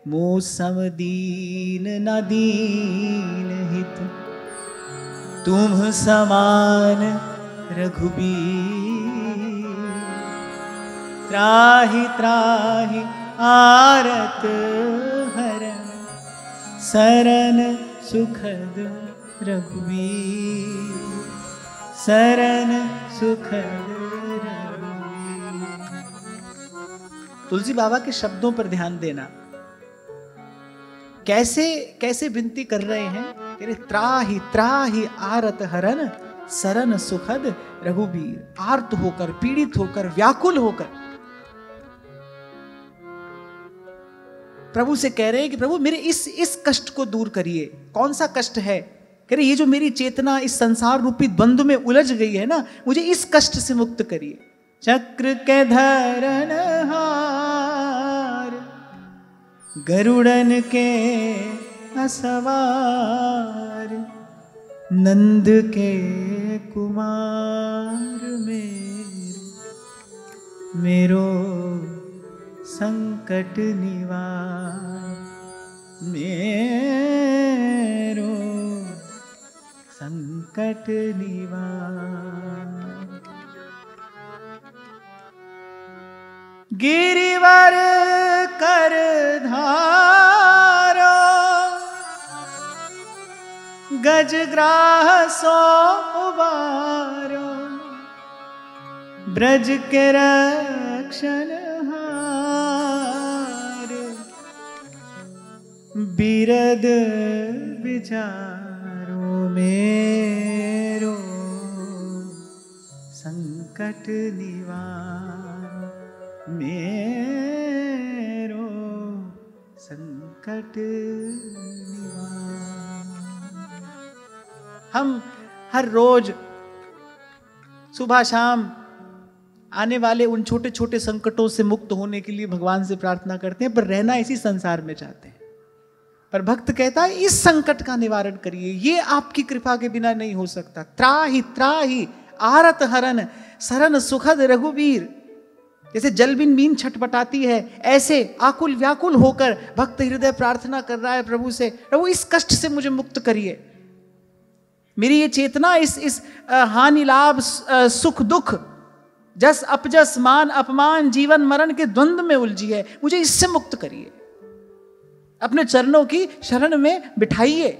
मूसम दीन न दीन हित, तुम समान रघुबीर। त्राहि त्राहि आरत हरन, सरन सुखद रघुबीर। सरन सुखद रघुबीर। तुलसी बाबा के शब्दों पर ध्यान देना, कैसे कैसे विनती कर रहे हैं। कह रहे त्राहि त्राहि आरत हरन, सरन सुखद रघुबीर। आर्त होकर, पीड़ित होकर, व्याकुल होकर प्रभु से कह रहे हैं कि प्रभु मेरे इस कष्ट को दूर करिए। कौन सा कष्ट है? कह रहे ये जो मेरी चेतना इस संसार रूपी द्वंद्व में उलझ गई है ना, मुझे इस कष्ट से मुक्त करिए। चक्र के धरन हार, गरुड़न के असवार, नंद के कुमार मेरो संकट निवार। मेरो संकट निवार। गिरिवर कर धारो, गजग्राह सो उबारो। ब्रज के रक्षण हार, बिरद विचारो। मेरो संकट निवार। मेरो संकट निवार। हम हर रोज सुबह शाम आने वाले उन छोटे छोटे संकटों से मुक्त होने के लिए भगवान से प्रार्थना करते हैं, पर रहना इसी संसार में चाहते हैं। पर भक्त कहता है इस संकट का निवारण करिए, ये आपकी कृपा के बिना नहीं हो सकता। त्राहि त्राहि आरत हरन, सरन सुखद रघुबीर। जैसे जलबिन बीन छटपटाती है, ऐसे आकुल व्याकुल होकर भक्त हृदय प्रार्थना कर रहा है प्रभु से, प्रभु इस कष्ट से मुझे मुक्त करिए। मेरी ये चेतना इस हानि लाभ सुख दुख, जस अपजस, मान अपमान, जीवन मरण के द्वंद्व में उलझी है, मुझे इससे मुक्त करिए। अपने चरणों की शरण में बिठाइए।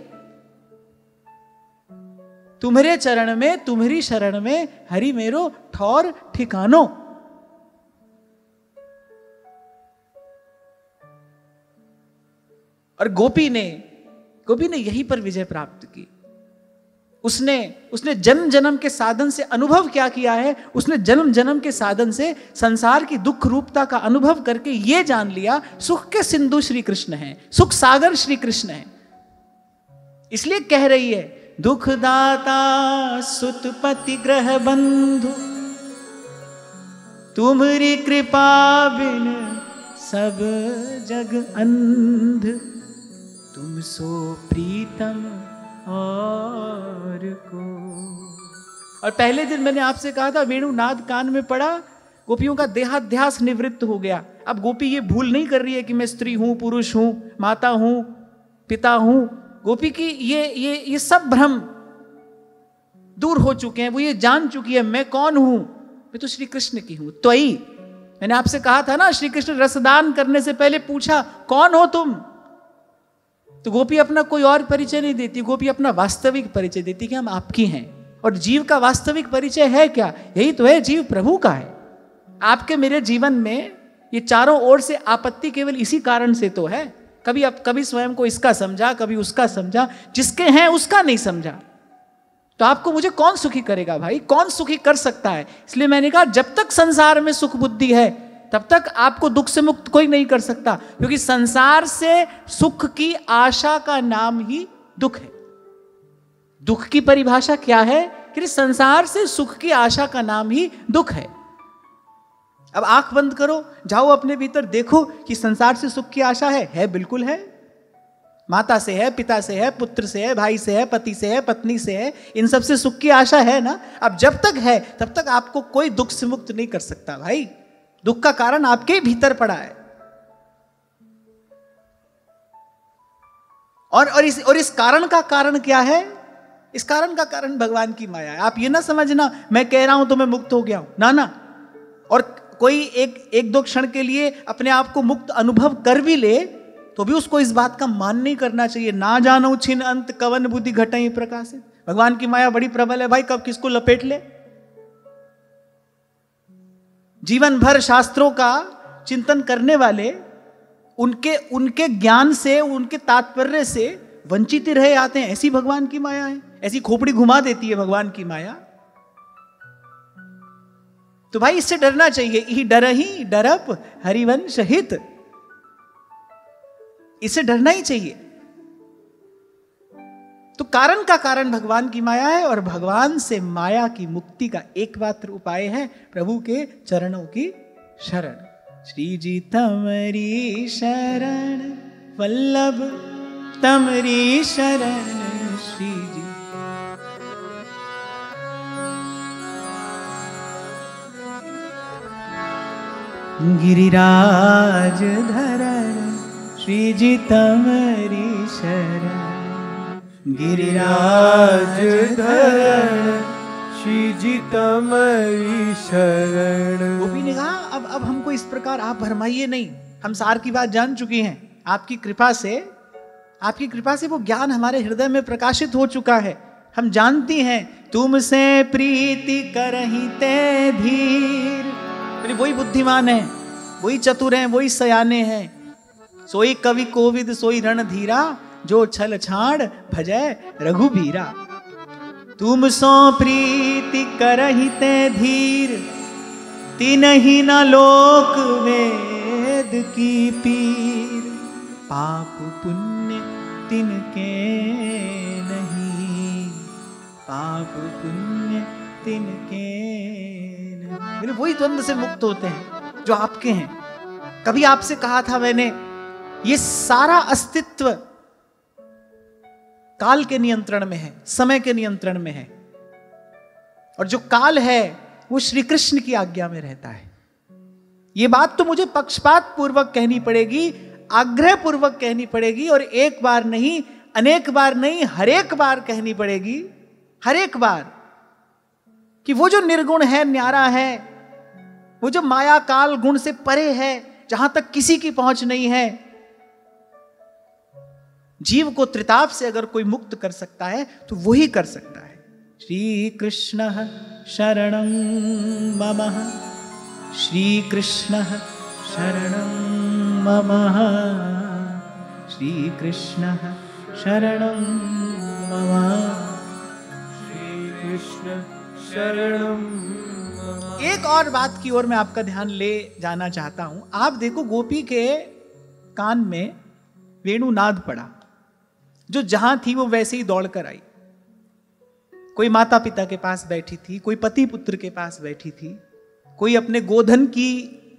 तुम्हारे चरण में, तुम्हारी शरण में हरि मेरो ठौर ठिकानो। और गोपी ने यहीं पर विजय प्राप्त की। उसने जन्म जन्म के साधन से अनुभव क्या किया है? उसने जन्म जन्म के साधन से संसार की दुख रूपता का अनुभव करके ये जान लिया, सुख के सिंधु श्री कृष्ण हैं, सुख सागर श्री कृष्ण हैं। इसलिए कह रही है, दुख दाता सुतपति ग्रह बंधु, तुम्हारी कृपा बिन सब जग अंध। तुम सो प्रीतम और को। और पहले दिन मैंने आपसे कहा था, वेणुनाद कान में पड़ा, गोपियों का देहाध्यास निवृत्त हो गया। अब गोपी ये भूल नहीं कर रही है कि मैं स्त्री हूं, पुरुष हूं, माता हूं, पिता हूं। गोपी की ये सब भ्रम दूर हो चुके हैं। वो ये जान चुकी है, मैं कौन हूं? मैं तो श्री कृष्ण की हूं। त्वयि, मैंने आपसे कहा था ना, श्री कृष्ण रसदान करने से पहले पूछा, कौन हो तुम? तो गोपी अपना कोई और परिचय नहीं देती, गोपी अपना वास्तविक परिचय देती कि हम आपकी हैं। और जीव का वास्तविक परिचय है क्या? यही तो है, जीव प्रभु का है। आपके मेरे जीवन में ये चारों ओर से आपत्ति केवल इसी कारण से तो है। कभी स्वयं को इसका समझा, कभी उसका समझा, जिसके हैं उसका नहीं समझा। तो आपको मुझे कौन सुखी करेगा भाई? कौन सुखी कर सकता है? इसलिए मैंने कहा, जब तक संसार में सुख बुद्धि है तब तक आपको दुख से मुक्त कोई नहीं कर सकता, क्योंकि संसार से सुख की आशा का नाम ही दुख है। दुख की परिभाषा क्या है? कि संसार से सुख की आशा का नाम ही दुख है। अब आंख बंद करो, जाओ अपने भीतर, देखो कि संसार से सुख की आशा है? बिल्कुल है। माता से है, पिता से है, पुत्र से है, भाई से है, पति से है, पत्नी से है, इन सब से सुख की आशा है ना। अब जब तक है तब तक आपको कोई दुख से मुक्त नहीं कर सकता भाई। दुख का कारण आपके भीतर पड़ा है। और इस कारण का कारण क्या है? इस कारण का कारण भगवान की माया है। आप ये ना समझना मैं कह रहा हूं तो मैं मुक्त हो गया हूं, ना ना। और कोई एक दो क्षण के लिए अपने आप को मुक्त अनुभव कर भी ले तो भी उसको इस बात का मान नहीं करना चाहिए। ना जानो छिन अंत कवन बुद्धि घटाई प्रकाशित। भगवान की माया बड़ी प्रबल है भाई, कब किसको लपेट ले। जीवन भर शास्त्रों का चिंतन करने वाले उनके ज्ञान से, उनके तात्पर्य से वंचित रहे आते हैं। ऐसी भगवान की माया है, ऐसी खोपड़ी घुमा देती है भगवान की माया। तो भाई इससे डरना चाहिए। ही डर ही डरप हरिवंश हित, इससे डरना ही चाहिए। तो कारण का कारण भगवान की माया है और भगवान से माया की मुक्ति का एकमात्र उपाय है प्रभु के चरणों की शरण। श्री जी तमरी शरण वल्लभ तमरी शरण श्री जी। गिरिराज धरण श्री जी तमरी शरण। गिरिराज धरण श्री जी तमरी शरण। गोपी ने कहा अब हमको इस प्रकार आप भरमाइए नहीं, हम सार की बात जान चुकी हैं। आपकी कृपा से वो ज्ञान हमारे हृदय में प्रकाशित हो चुका है। हम जानती हैं तुमसे प्रीति करहि ते धीर। वही बुद्धिमान है, वही चतुर हैं, वही सयाने हैं। सोई कवि कोविद सोई रणधीरा, जो छल छाड़ भजय रघुबीरा। तुम सो प्रीति करहि ते धीर, तिनहि न लोक वेद की पीर। पाप पुण्य तिनके नहीं, पाप पुण्य तिनके नहीं। वही द्वंद्व से मुक्त होते हैं जो आपके हैं। कभी आपसे कहा था मैंने, ये सारा अस्तित्व काल के नियंत्रण में है, समय के नियंत्रण में है। और जो काल है वो श्री कृष्ण की आज्ञा में रहता है। ये बात तो मुझे पक्षपात पूर्वक कहनी पड़ेगी, आग्रह पूर्वक कहनी पड़ेगी, और एक बार नहीं, अनेक बार नहीं, हर एक बार कहनी पड़ेगी। हर एक बार कि वो जो निर्गुण है, न्यारा है, वो जो माया काल गुण से परे है, जहां तक किसी की पहुंच नहीं है, जीव को त्रिताप से अगर कोई मुक्त कर सकता है तो वही कर सकता है। श्री कृष्ण शरणं मम, श्री कृष्ण शरणं मम, श्री कृष्ण शरणं मम, श्री कृष्ण शरणं मम। एक और बात की ओर मैं आपका ध्यान ले जाना चाहता हूं। आप देखो, गोपी के कान में वेणुनाद पड़ा। जो जहां थी वो वैसे ही दौड़ कर आई। कोई माता पिता के पास बैठी थी, कोई पति पुत्र के पास बैठी थी, कोई अपने गोधन की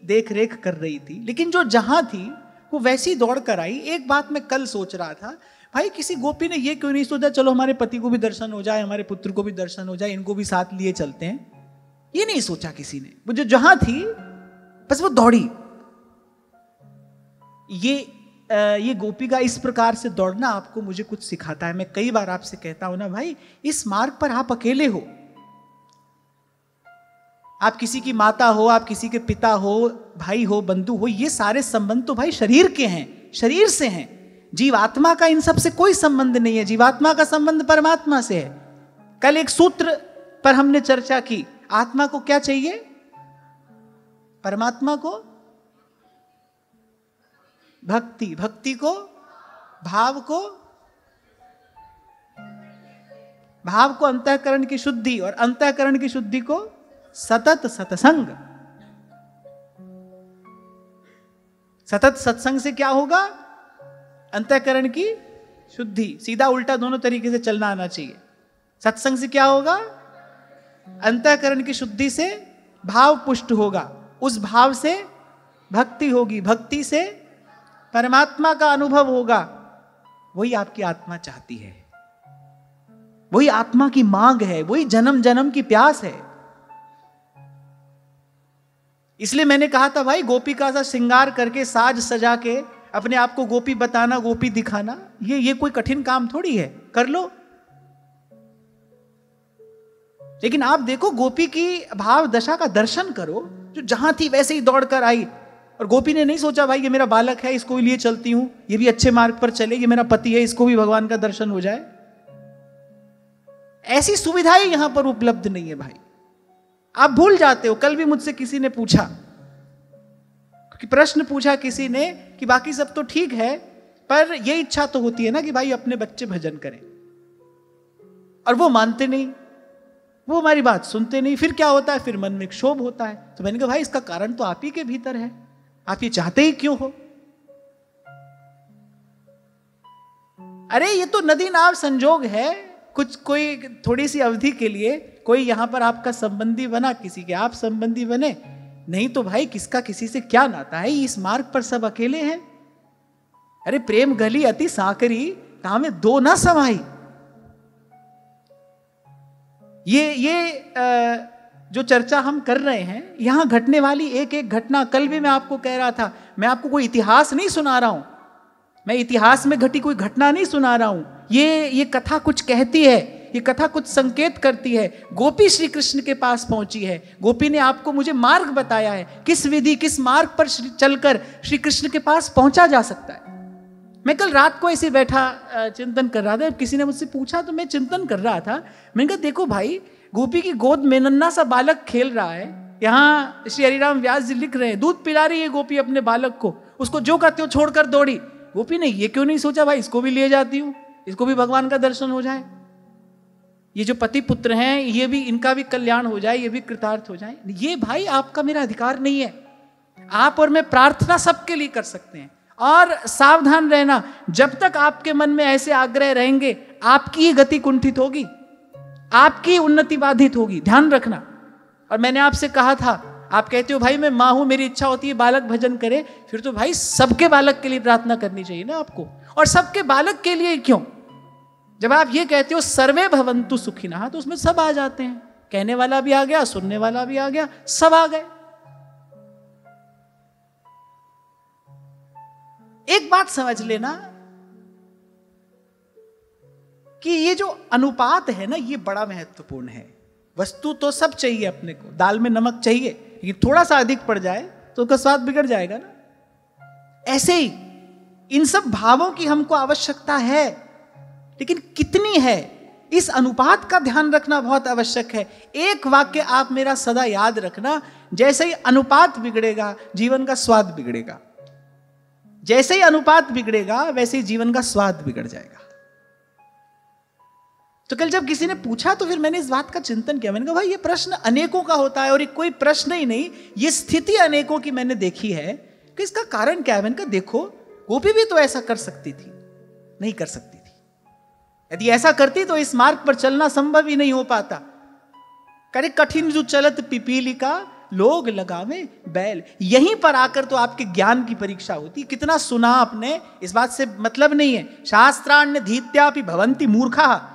देख रेख कर रही थी, लेकिन जो जहां थी वो वैसे ही दौड़ कर आई। एक बात मैं कल सोच रहा था, भाई किसी गोपी ने ये क्यों नहीं सोचा चलो हमारे पति को भी दर्शन हो जाए, हमारे पुत्र को भी दर्शन हो जाए, इनको भी साथ लिए चलते हैं। ये नहीं सोचा किसी ने। वो जो जहां थी बस वो दौड़ी। ये गोपी का इस प्रकार से दौड़ना आपको मुझे कुछ सिखाता है। मैं कई बार आपसे कहता हूं ना भाई, इस मार्ग पर आप अकेले हो। आप किसी की माता हो, आप किसी के पिता हो, भाई हो, बंधु हो, ये सारे संबंध तो भाई शरीर के हैं, शरीर से हैं। जीवात्मा का इन सब से कोई संबंध नहीं है। जीवात्मा का संबंध परमात्मा से है। कल एक सूत्र पर हमने चर्चा की, आत्मा को क्या चाहिए? परमात्मा को भक्ति, भक्ति को भाव को अंतःकरण की शुद्धि, और अंतःकरण की शुद्धि को सतत सत्संग। सतत सत्संग से क्या होगा? अंतःकरण की शुद्धि। सीधा उल्टा दोनों तरीके से चलना आना चाहिए। सत्संग से क्या होगा? अंतःकरण की शुद्धि से भाव पुष्ट होगा, उस भाव से भक्ति होगी, भक्ति से परमात्मा का अनुभव होगा। वही आपकी आत्मा चाहती है, वही आत्मा की मांग है, वही जन्म जन्म की प्यास है। इसलिए मैंने कहा था भाई, गोपिका सा श्रृंगार करके, साज सजा के अपने आप को गोपी बताना, गोपी दिखाना, ये कोई कठिन काम थोड़ी है, कर लो। लेकिन आप देखो गोपी की भाव दशा का दर्शन करो, जो जहां थी वैसे ही दौड़ कर आई। और गोपी ने नहीं सोचा भाई ये मेरा बालक है, इसको भी लिए चलती हूं, ये भी अच्छे मार्ग पर चले, ये मेरा पति है, इसको भी भगवान का दर्शन हो जाए। ऐसी सुविधाएं यहां पर उपलब्ध नहीं है भाई। आप भूल जाते हो। कल भी मुझसे किसी ने पूछा, क्योंकि प्रश्न पूछा किसी ने कि बाकी सब तो ठीक है, पर यह इच्छा तो होती है ना कि भाई अपने बच्चे भजन करें, और वो मानते नहीं, वो हमारी बात सुनते नहीं। फिर क्या होता है, फिर मन में क्षोभ होता है। तो मैंने कहा भाई इसका कारण तो आप ही के भीतर है, आप ये चाहते ही क्यों हो? अरे ये तो नदी नाव संजोग है, कुछ कोई थोड़ी सी अवधि के लिए कोई यहां पर आपका संबंधी बना, किसी के आप संबंधी बने, नहीं तो भाई किसका किसी से क्या नाता है, इस मार्ग पर सब अकेले हैं। अरे प्रेम गली अति साकरी, कहां में दो ना समाई। ये जो चर्चा हम कर रहे हैं, यहां घटने वाली एक एक घटना, कल भी मैं आपको कह रहा था, मैं आपको कोई इतिहास नहीं सुना रहा हूं, मैं इतिहास में घटी कोई घटना नहीं सुना रहा हूं। ये कथा कुछ कहती है, ये कथा कुछ संकेत करती है। गोपी श्री कृष्ण के पास पहुंची है, गोपी ने आपको मुझे मार्ग बताया है, किस विधि किस मार्ग पर चलकर श्री कृष्ण के पास पहुंचा जा सकता है। मैं कल रात को ऐसे बैठा चिंतन कर रहा था, किसी ने मुझसे पूछा तो मैं चिंतन कर रहा था। मैंने कहा देखो भाई, गोपी की गोद में नन्हा सा बालक खेल रहा है। यहाँ श्री हरिराम व्यास जी लिख रहे हैं, दूध पिला रही है गोपी अपने बालक को, उसको जो कहते हो छोड़कर दौड़ी। गोपी ने ये क्यों नहीं सोचा भाई इसको भी ले जाती हूँ, इसको भी भगवान का दर्शन हो जाए, ये जो पति पुत्र हैं ये भी, इनका भी कल्याण हो जाए, ये भी कृतार्थ हो जाए। ये भाई आपका मेरा अधिकार नहीं है। आप और मैं प्रार्थना सबके लिए कर सकते हैं, और सावधान रहना, जब तक आपके मन में ऐसे आग्रह रहेंगे आपकी ही गति कुंठित होगी, आपकी उन्नति बाधित होगी, ध्यान रखना। और मैंने आपसे कहा था, आप कहते हो भाई मैं माँ हूं, मेरी इच्छा होती है बालक भजन करे, फिर तो भाई सबके बालक के लिए प्रार्थना करनी चाहिए ना आपको। और सबके बालक के लिए क्यों? जब आप ये कहते हो सर्वे भवन्तु सुखिनः, तो उसमें सब आ जाते हैं, कहने वाला भी आ गया, सुनने वाला भी आ गया, सब आ गए। एक बात समझ लेना कि ये जो अनुपात है ना, ये बड़ा महत्वपूर्ण है। वस्तु तो सब चाहिए अपने को, दाल में नमक चाहिए, लेकिन थोड़ा सा अधिक पड़ जाए तो उसका स्वाद बिगड़ जाएगा ना। ऐसे ही इन सब भावों की हमको आवश्यकता है, लेकिन कितनी है, इस अनुपात का ध्यान रखना बहुत आवश्यक है। एक वाक्य आप मेरा सदा याद रखना, जैसे ही अनुपात बिगड़ेगा जीवन का स्वाद बिगड़ेगा, जैसे ही अनुपात बिगड़ेगा वैसे ही जीवन का स्वाद बिगड़ जाएगा। तो कल जब किसी ने पूछा तो फिर मैंने इस बात का चिंतन किया। मैंने कहा भाई ये प्रश्न अनेकों का होता है, और ये कोई प्रश्न ही नहीं, ये स्थिति अनेकों की मैंने देखी है कि इसका कारण क्या है। मैंने कहा देखो, गोपी भी तो ऐसा कर सकती थी, नहीं कर सकती थी। यदि ऐसा करती तो इस मार्ग पर चलना संभव ही नहीं हो पाता। करे कठिन जो चलत पिपीलिका, लोग लगावे बैल। यहीं पर आकर तो आपके ज्ञान की परीक्षा होती। कितना सुना आपने, इस बात से मतलब नहीं है। शास्त्राण्य धीत्यापि भवन्ति मूर्खा,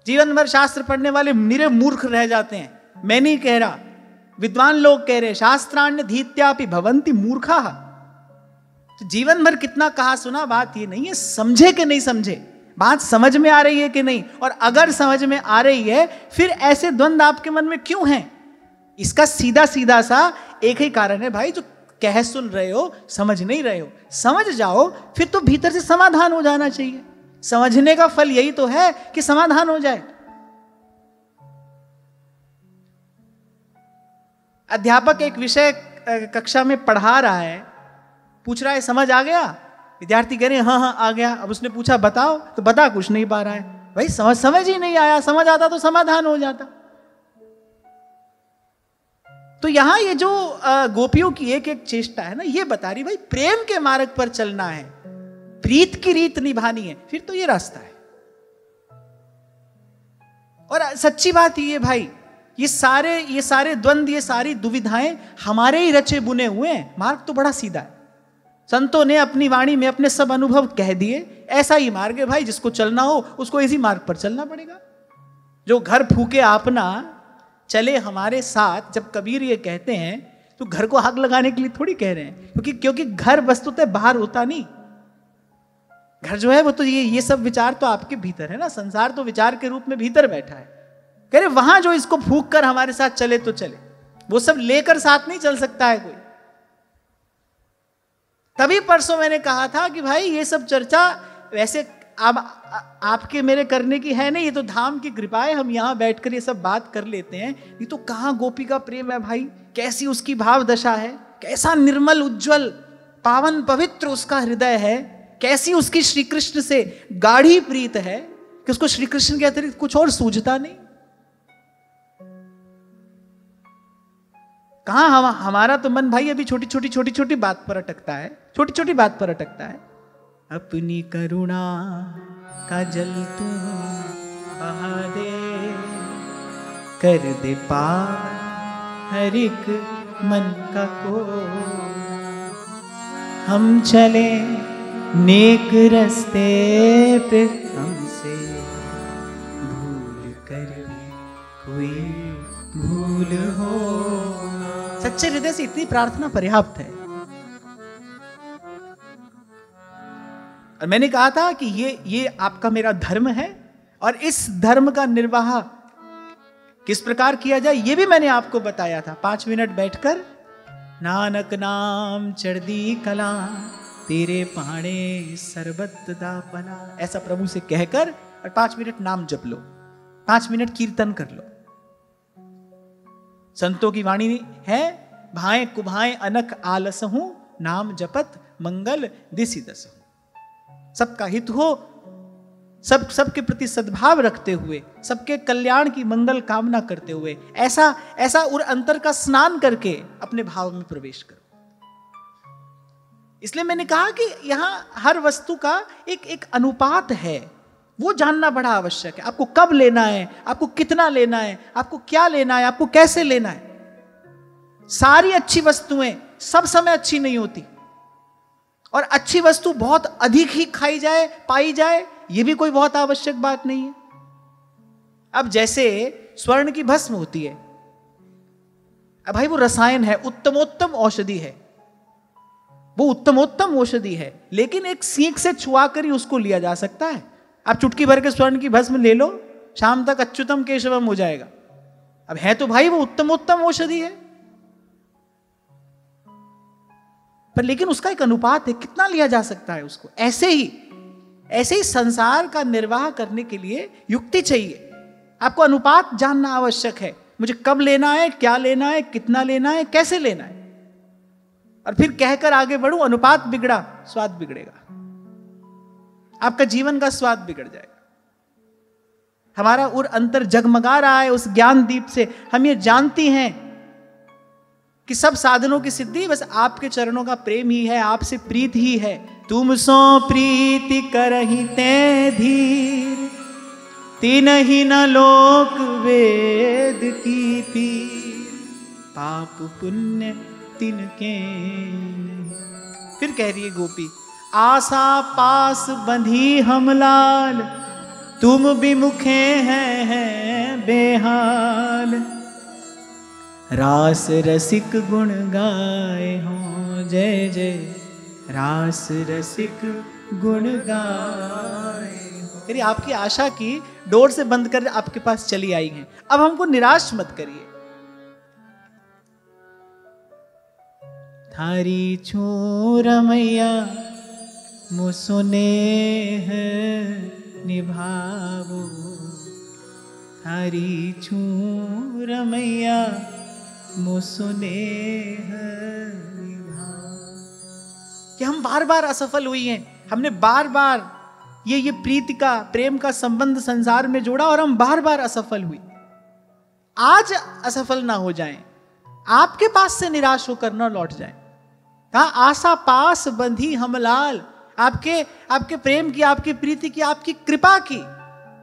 जीवन भर शास्त्र पढ़ने वाले निरे मूर्ख रह जाते हैं। मैं नहीं कह रहा, विद्वान लोग कह रहे, शास्त्राण्य धीत्यापि भवन्ति मूर्खा। तो जीवन भर कितना कहा सुना, बात ये नहीं है समझे कि नहीं समझे, बात समझ में आ रही है कि नहीं। और अगर समझ में आ रही है, फिर ऐसे द्वंद्व आपके मन में क्यों हैं? इसका सीधा सीधा सा एक ही कारण है भाई, जो कह सुन रहे हो समझ नहीं रहे हो। समझ जाओ, फिर तो भीतर से समाधान हो जाना चाहिए। समझने का फल यही तो है कि समाधान हो जाए। अध्यापक एक विषय कक्षा में पढ़ा रहा है, पूछ रहा है समझ आ गया? विद्यार्थी कह रहे हैं हाँ हाँ आ गया। अब उसने पूछा बताओ, तो बता कुछ नहीं पा रहा है। भाई समझ ही नहीं आया, समझ आता तो समाधान हो जाता। तो यहां ये जो गोपियों की एक एक चेष्टा है ना, ये बता रही भाई प्रेम के मार्ग पर चलना है, प्रीत की रीत निभानी है, फिर तो ये रास्ता है। और सच्ची बात ये भाई, ये सारे द्वंद्व, ये सारी दुविधाएं हमारे ही रचे बुने हुए हैं। मार्ग तो बड़ा सीधा है। संतों ने अपनी वाणी में अपने सब अनुभव कह दिए। ऐसा ही मार्ग है भाई, जिसको चलना हो उसको इसी मार्ग पर चलना पड़ेगा। जो घर फूके आपना चले हमारे साथ, जब कबीर ये कहते हैं तो घर को आग लगाने के लिए थोड़ी कह रहे हैं, क्योंकि घर वस्तुतः बाहर होता नहीं। घर जो है वो तो ये सब विचार तो आपके भीतर है ना, संसार तो विचार के रूप में भीतर बैठा है। कह रहे वहां जो इसको फूंक कर हमारे साथ चले तो चले, वो सब लेकर साथ नहीं चल सकता है कोई। तभी परसों मैंने कहा था कि भाई ये सब चर्चा वैसे अब आपके मेरे करने की है नहीं, ये तो धाम की कृपा है, हम यहां बैठकर ये सब बात कर लेते हैं। ये तो कहां गोपी का प्रेम है भाई, कैसी उसकी भाव दशा है, कैसा निर्मल उज्जवल पावन पवित्र उसका हृदय है, कैसी उसकी श्री कृष्ण से गाढ़ी प्रीत है कि उसको श्री कृष्ण के अतिरिक्त कुछ और सूझता नहीं। कहां हमारा तो मन भाई अभी छोटी छोटी बात पर अटकता है, छोटी छोटी बात पर अटकता है। अपनी करुणा का जल तू बहा दे, कर दे पार हर एक मन का को, हम चले नेक रस्ते पे, हमसे भूल कर भी कोई भूल हो। सच्चे हृदय से इतनी प्रार्थना पर्याप्त है। और मैंने कहा था कि ये आपका मेरा धर्म है, और इस धर्म का निर्वाह किस प्रकार किया जाए ये भी मैंने आपको बताया था। 5 मिनट बैठकर नानक नाम चढ़दी कला, तेरे पहाड़े सरबत दा भला, ऐसा प्रभु से कहकर और 5 मिनट नाम जप लो, 5 मिनट कीर्तन कर लो। संतों की वाणी है, भाएं कुभाएं अनक आलस हूं, नाम जपत मंगल दिसि दस। सबका हित हो, सबके प्रति सद्भाव रखते हुए, सबके कल्याण की मंगल कामना करते हुए, ऐसा उर अंतर का स्नान करके अपने भाव में प्रवेश करो। इसलिए मैंने कहा कि यहां हर वस्तु का एक अनुपात है, वो जानना बड़ा आवश्यक है। आपको कब लेना है, आपको कितना लेना है, आपको क्या लेना है, आपको कैसे लेना है। सारी अच्छी वस्तुएं सब समय अच्छी नहीं होती, और अच्छी वस्तु बहुत अधिक ही खाई जाए पाई जाए ये भी कोई बहुत आवश्यक बात नहीं है। अब जैसे स्वर्ण की भस्म होती है, अब भाई वो रसायन है, उत्तमोत्तम औषधि है, वो उत्तमोत्तम औषधि है, लेकिन एक सीख से छुआ कर ही उसको लिया जा सकता है। आप चुटकी भर के स्वर्ण की भस्म ले लो, शाम तक अच्युतम केशवम हो जाएगा। अब है तो भाई वो उत्तमोत्तम औषधि है, पर लेकिन उसका एक अनुपात है, कितना लिया जा सकता है उसको। ऐसे ही संसार का निर्वाह करने के लिए युक्ति चाहिए, आपको अनुपात जानना आवश्यक है। मुझे कब लेना है, क्या लेना है, कितना लेना है, कैसे लेना है, और फिर कहकर आगे बढ़ूं। अनुपात बिगड़ा स्वाद बिगड़ेगा, आपका जीवन का स्वाद बिगड़ जाएगा। हमारा उर अंतर जगमगा रहा है उस ज्ञान दीप से। हम ये जानती हैं कि सब साधनों की सिद्धि बस आपके चरणों का प्रेम ही है, आपसे प्रीत ही है। तुम सो प्रीति करहि ते धीर, तिनहि न लोक वेद की पीर, पाप पुण्य तिनके नहीं। फिर कह रही है गोपी, आशा पास बंधी हम लाल, तुम विमुखे हैं बेहाल, रास रसिक गुण गाए हो, जय जय रास रसिक गुण गाए हो। तेरी आपकी आशा की डोर से बंद कर आपके पास चली आई हैं, अब हमको निराश मत करिए। थारी छोर मैया मुसुने निभावो, थारी छोर मैया मुसुने कि हम बार बार असफल हुई हैं। हमने बार बार ये प्रीति का प्रेम का संबंध संसार में जोड़ा और हम बार बार असफल हुई। आज असफल ना हो जाएं, आपके पास से निराश होकर ना लौट जाएं। कहा आशा पास बंधी हम लाल, आपके प्रेम की, आपकी प्रीति की, आपकी कृपा की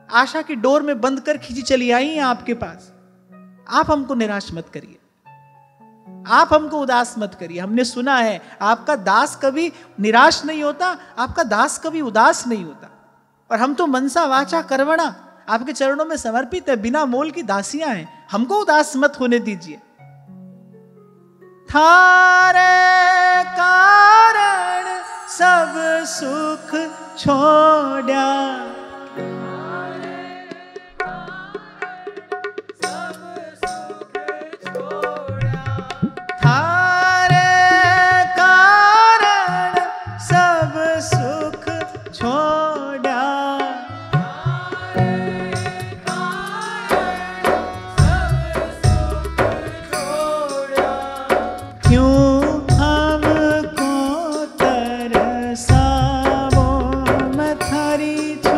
आशा की डोर में बंद कर खींची चली आई हैं आपके पास। आप हमको निराश मत करिए, आप हमको उदास मत करिए। हमने सुना है आपका दास कभी निराश नहीं होता, आपका दास कभी उदास नहीं होता। और हम तो मनसा वाचा कर्मणा आपके चरणों में समर्पित है, बिना मोल की दासियां हैं। हमको उदास मत होने दीजिए। थारे कारण सब सुख छोड़ा, थारे कारण सब सुख छोड़ा, क्यों हमको तरसावो मैं थारी छू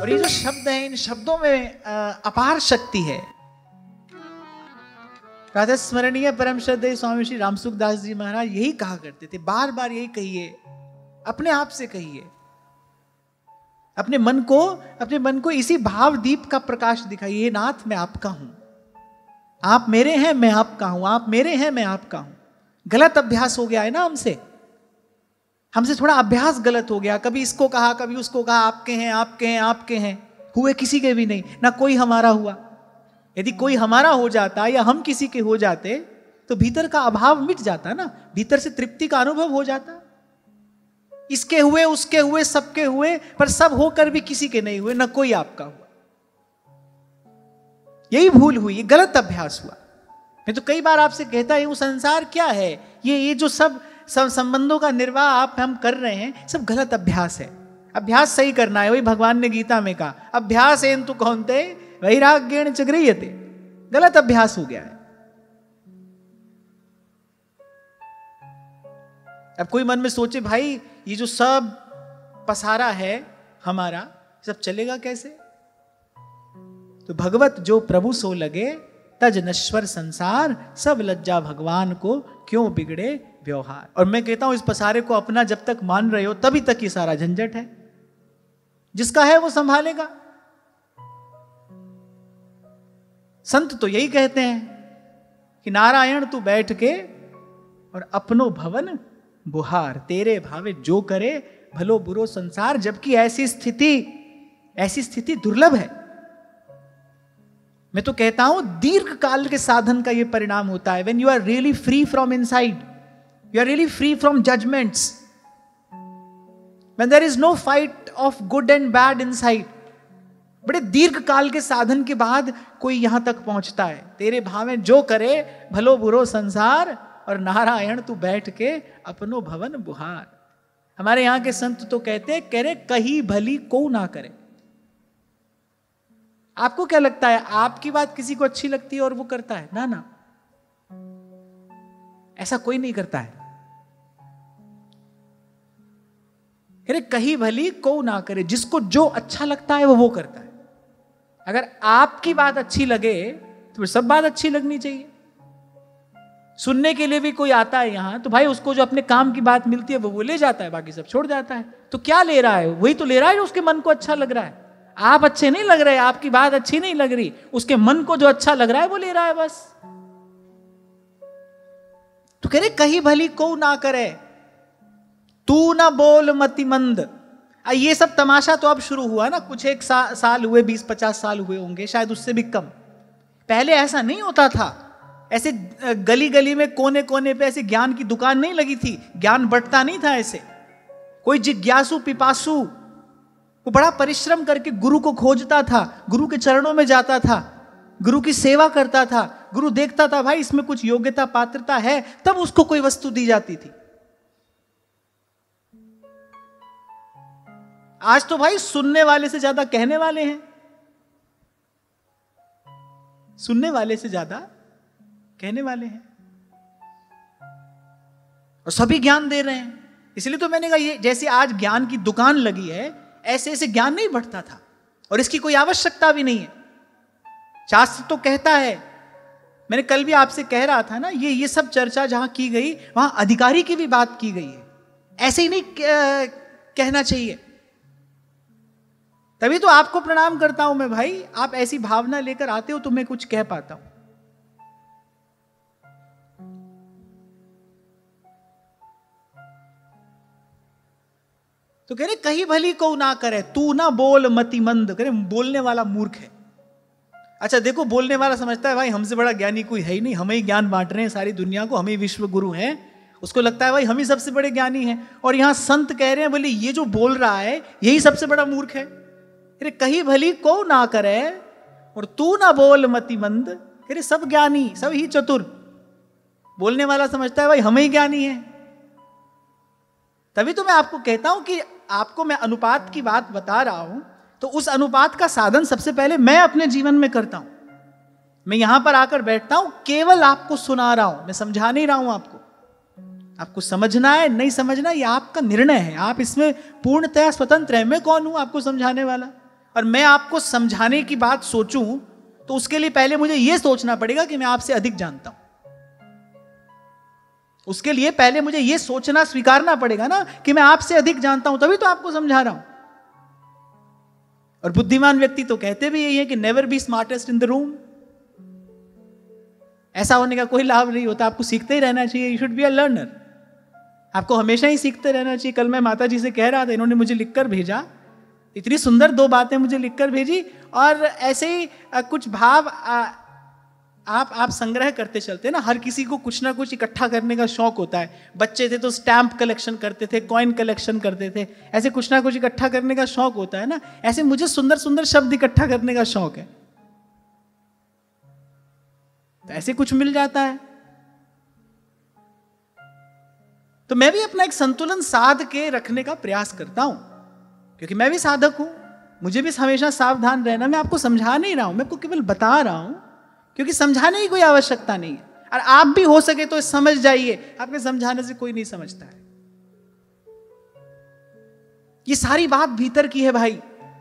और ये जो शब्द है, इन शब्दों में अपार शक्ति है। राधा स्मरणीय परम श्रद्धेय स्वामी श्री रामसुखदास जी महाराज यही कहा करते थे, बार बार यही कहिए, अपने आप से कहिए, अपने मन को इसी भाव दीप का प्रकाश दिखाइए। नाथ मैं आपका हूं, आप मेरे हैं, मैं आपका हूं, आप मेरे हैं, मैं आपका हूं। गलत अभ्यास हो गया है ना हमसे थोड़ा अभ्यास गलत हो गया। कभी इसको कहा, कभी उसको कहा, आपके हैं, आपके हैं, आपके हैं, हुए किसी के भी नहीं, ना कोई हमारा हुआ। यदि कोई हमारा हो जाता या हम किसी के हो जाते तो भीतर का अभाव मिट जाता ना, भीतर से तृप्ति का अनुभव हो जाता। इसके हुए, उसके हुए, सबके हुए, पर सब होकर भी किसी के नहीं हुए, ना कोई आपका हुआ। यही भूल हुई, ये गलत अभ्यास हुआ। मैं तो कई बार आपसे कहता हूं, संसार क्या है, ये जो सब संबंधों का निर्वाह आप हम कर रहे हैं, सब गलत अभ्यास है। अभ्यास सही करना है। वही भगवान ने गीता में कहा, अभ्यास एन तु कौनते वैराग्येण च गृह्यते। गलत अभ्यास हो गया है। अब कोई मन में सोचे, भाई ये जो सब पसारा है हमारा, सब चलेगा कैसे? तो भगवत जो प्रभु सो लगे, तज नश्वर संसार, सब लज्जा भगवान को क्यों बिगड़े व्यवहार। और मैं कहता हूं, इस पसारे को अपना जब तक मान रहे हो तभी तक ये सारा झंझट है। जिसका है वो संभालेगा। संत तो यही कहते हैं कि नारायण तू बैठ के और अपनो भवन बुहार, तेरे भावे जो करे भलो बुरो संसार। जबकि ऐसी स्थिति दुर्लभ है। मैं तो कहता हूं, दीर्घ काल के साधन का यह परिणाम होता है। When you are really free from inside, you are really free from judgments, when there is no fight of good and bad inside. बड़े दीर्घ काल के साधन के बाद कोई यहां तक पहुंचता है। तेरे भावे जो करे भलो बुरो संसार, और नारायण तू बैठ के अपनो भवन बुहार। हमारे यहां के संत तो कहते, कह रहे कहीं भली को ना करे। आपको क्या लगता है, आपकी बात किसी को अच्छी लगती है और वो करता है? ना ना, ऐसा कोई नहीं करता है। कह रहे कहीं भली को ना करे, जिसको जो अच्छा लगता है वो करता है। अगर आपकी बात अच्छी लगे तो सब बात अच्छी लगनी चाहिए। सुनने के लिए भी कोई आता है यहां, तो भाई उसको जो अपने काम की बात मिलती है वो ले जाता है, बाकी सब छोड़ जाता है। तो क्या ले रहा है? वही तो ले रहा है जो उसके मन को अच्छा लग रहा है। आप अच्छे नहीं लग रहे, आपकी बात अच्छी नहीं लग रही, उसके मन को जो अच्छा लग रहा है वो ले रहा है बस। तो कह रहे कहीं भली को ना करे, तू ना बोल मति मंद। ये सब तमाशा तो अब शुरू हुआ ना, कुछ एक साल हुए, 20-50 साल हुए होंगे, शायद उससे भी कम। पहले ऐसा नहीं होता था। ऐसे गली गली में कोने कोने पे ऐसे ज्ञान की दुकान नहीं लगी थी, ज्ञान बंटता नहीं था ऐसे। कोई जिज्ञासु पिपासु वो बड़ा परिश्रम करके गुरु को खोजता था, गुरु के चरणों में जाता था, गुरु की सेवा करता था। गुरु देखता था भाई इसमें कुछ योग्यता पात्रता है, तब उसको कोई वस्तु दी जाती थी। आज तो भाई सुनने वाले से ज्यादा कहने वाले हैं, सुनने वाले से ज्यादा कहने वाले हैं, और सभी ज्ञान दे रहे हैं। इसलिए तो मैंने कहा, ये जैसे आज ज्ञान की दुकान लगी है, ऐसे ऐसे ज्ञान नहीं बढ़ता था, और इसकी कोई आवश्यकता भी नहीं है। शास्त्र तो कहता है, मैंने कल भी आपसे कह रहा था ना, ये सब चर्चा जहां की गई वहां अधिकारी की भी बात की गई है। ऐसे ही नहीं कहना चाहिए। तभी तो आपको प्रणाम करता हूं मैं भाई, आप ऐसी भावना लेकर आते हो तो मैं कुछ कह पाता हूं। तो कह रहे कहीं भली को ना करे, तू ना बोल मति मंद। कह रहे बोलने वाला मूर्ख है। अच्छा देखो, बोलने वाला समझता है भाई हमसे बड़ा ज्ञानी कोई है ही नहीं, हम ही ज्ञान बांट रहे हैं सारी दुनिया को, हम ही विश्व गुरु हैं। उसको लगता है भाई हम ही सबसे बड़े ज्ञानी हैं। और यहां संत कह रहे हैं बोले ये जो बोल रहा है यही सबसे बड़ा मूर्ख है। अरे कहीं भली को ना करे और तू ना बोल मति मंद। कह रहे सब ज्ञानी, सब ही चतुर। बोलने वाला समझता है भाई हम ही ज्ञानी हैं। तभी तो मैं आपको कहता हूं कि आपको मैं अनुपात की बात बता रहा हूं, तो उस अनुपात का साधन सबसे पहले मैं अपने जीवन में करता हूं। मैं यहां पर आकर बैठता हूं, केवल आपको सुना रहा हूं, मैं समझा नहीं रहा हूं आपको। आपको समझना है नहीं समझना ये आपका निर्णय है, आप इसमें पूर्णतया स्वतंत्र है। मैं कौन हूं आपको समझाने वाला? और मैं आपको समझाने की बात सोचूं तो उसके लिए पहले मुझे यह सोचना पड़ेगा कि मैं आपसे अधिक जानता हूं। उसके लिए पहले मुझे यह सोचना स्वीकारना पड़ेगा ना कि मैं आपसे अधिक जानता हूं, तभी तो आपको समझा रहा हूं। और बुद्धिमान व्यक्ति तो कहते भी यही है कि never be smartest in the room. ऐसा होने का कोई लाभ नहीं होता, आपको सीखते ही रहना चाहिए। You should be a learner, आपको हमेशा ही सीखते रहना चाहिए। कल मैं माता जी से कह रहा था, इन्होंने मुझे लिखकर भेजा, इतनी सुंदर 2 बातें मुझे लिखकर भेजी, और ऐसे ही कुछ भाव आप संग्रह करते चलते ना। हर किसी को कुछ ना कुछ इकट्ठा करने का शौक होता है। बच्चे थे तो स्टैंप कलेक्शन करते थे, कॉइन कलेक्शन करते थे, ऐसे कुछ ना कुछ इकट्ठा करने का शौक होता है ना। ऐसे मुझे सुंदर सुंदर शब्द इकट्ठा करने का शौक है, तो ऐसे कुछ मिल जाता है। तो मैं भी अपना एक संतुलन साध के रखने का प्रयास करता हूं, क्योंकि मैं भी साधक हूं, मुझे भी हमेशा सावधान रहना। मैं आपको समझा नहीं रहा हूं, मैं आपको केवल बता रहा हूं, क्योंकि समझाने की कोई आवश्यकता नहीं है। और आप भी हो सके तो समझ जाइए, आपके समझाने से कोई नहीं समझता है। ये सारी बात भीतर की है भाई।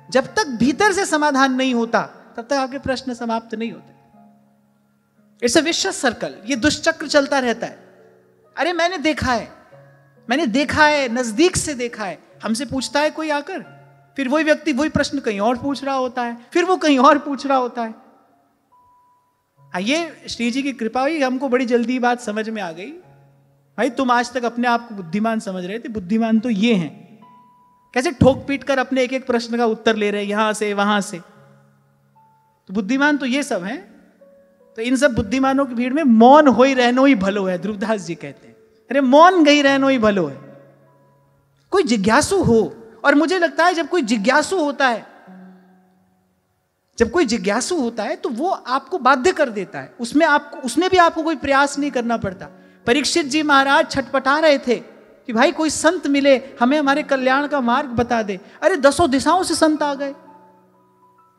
जब तक भीतर से समाधान नहीं होता तब तक आपके प्रश्न समाप्त नहीं होते। इट्स अ विशियस सर्कल, ये दुष्चक्र चलता रहता है। अरे मैंने देखा है, नजदीक से देखा है। हमसे पूछता है कोई आकर, फिर वही व्यक्ति वही प्रश्न कहीं और पूछ रहा होता है, फिर वो कहीं और पूछ रहा होता है। ये श्री जी की कृपा हुई, हमको बड़ी जल्दी बात समझ में आ गई। भाई तुम आज तक अपने आप को बुद्धिमान समझ रहे थे, बुद्धिमान तो ये हैं। कैसे ठोक पीट कर अपने एक एक प्रश्न का उत्तर ले रहे हैं, यहां से वहां से। तो बुद्धिमान तो ये सब हैं। तो इन सब बुद्धिमानों की भीड़ में मौन होई रहनो ही भलो है, ध्रुवदास जी कहते हैं। अरे मौन गई रहनो ही भलो है। कोई जिज्ञासु हो, और मुझे लगता है जब कोई जिज्ञासु होता है तो वो आपको बाध्य कर देता है। उसमें भी आपको कोई प्रयास नहीं करना पड़ता। परीक्षित जी महाराज छटपटा रहे थे कि भाई कोई संत मिले, हमें हमारे कल्याण का मार्ग बता दे। अरे 10 दिशाओं से संत आ गए।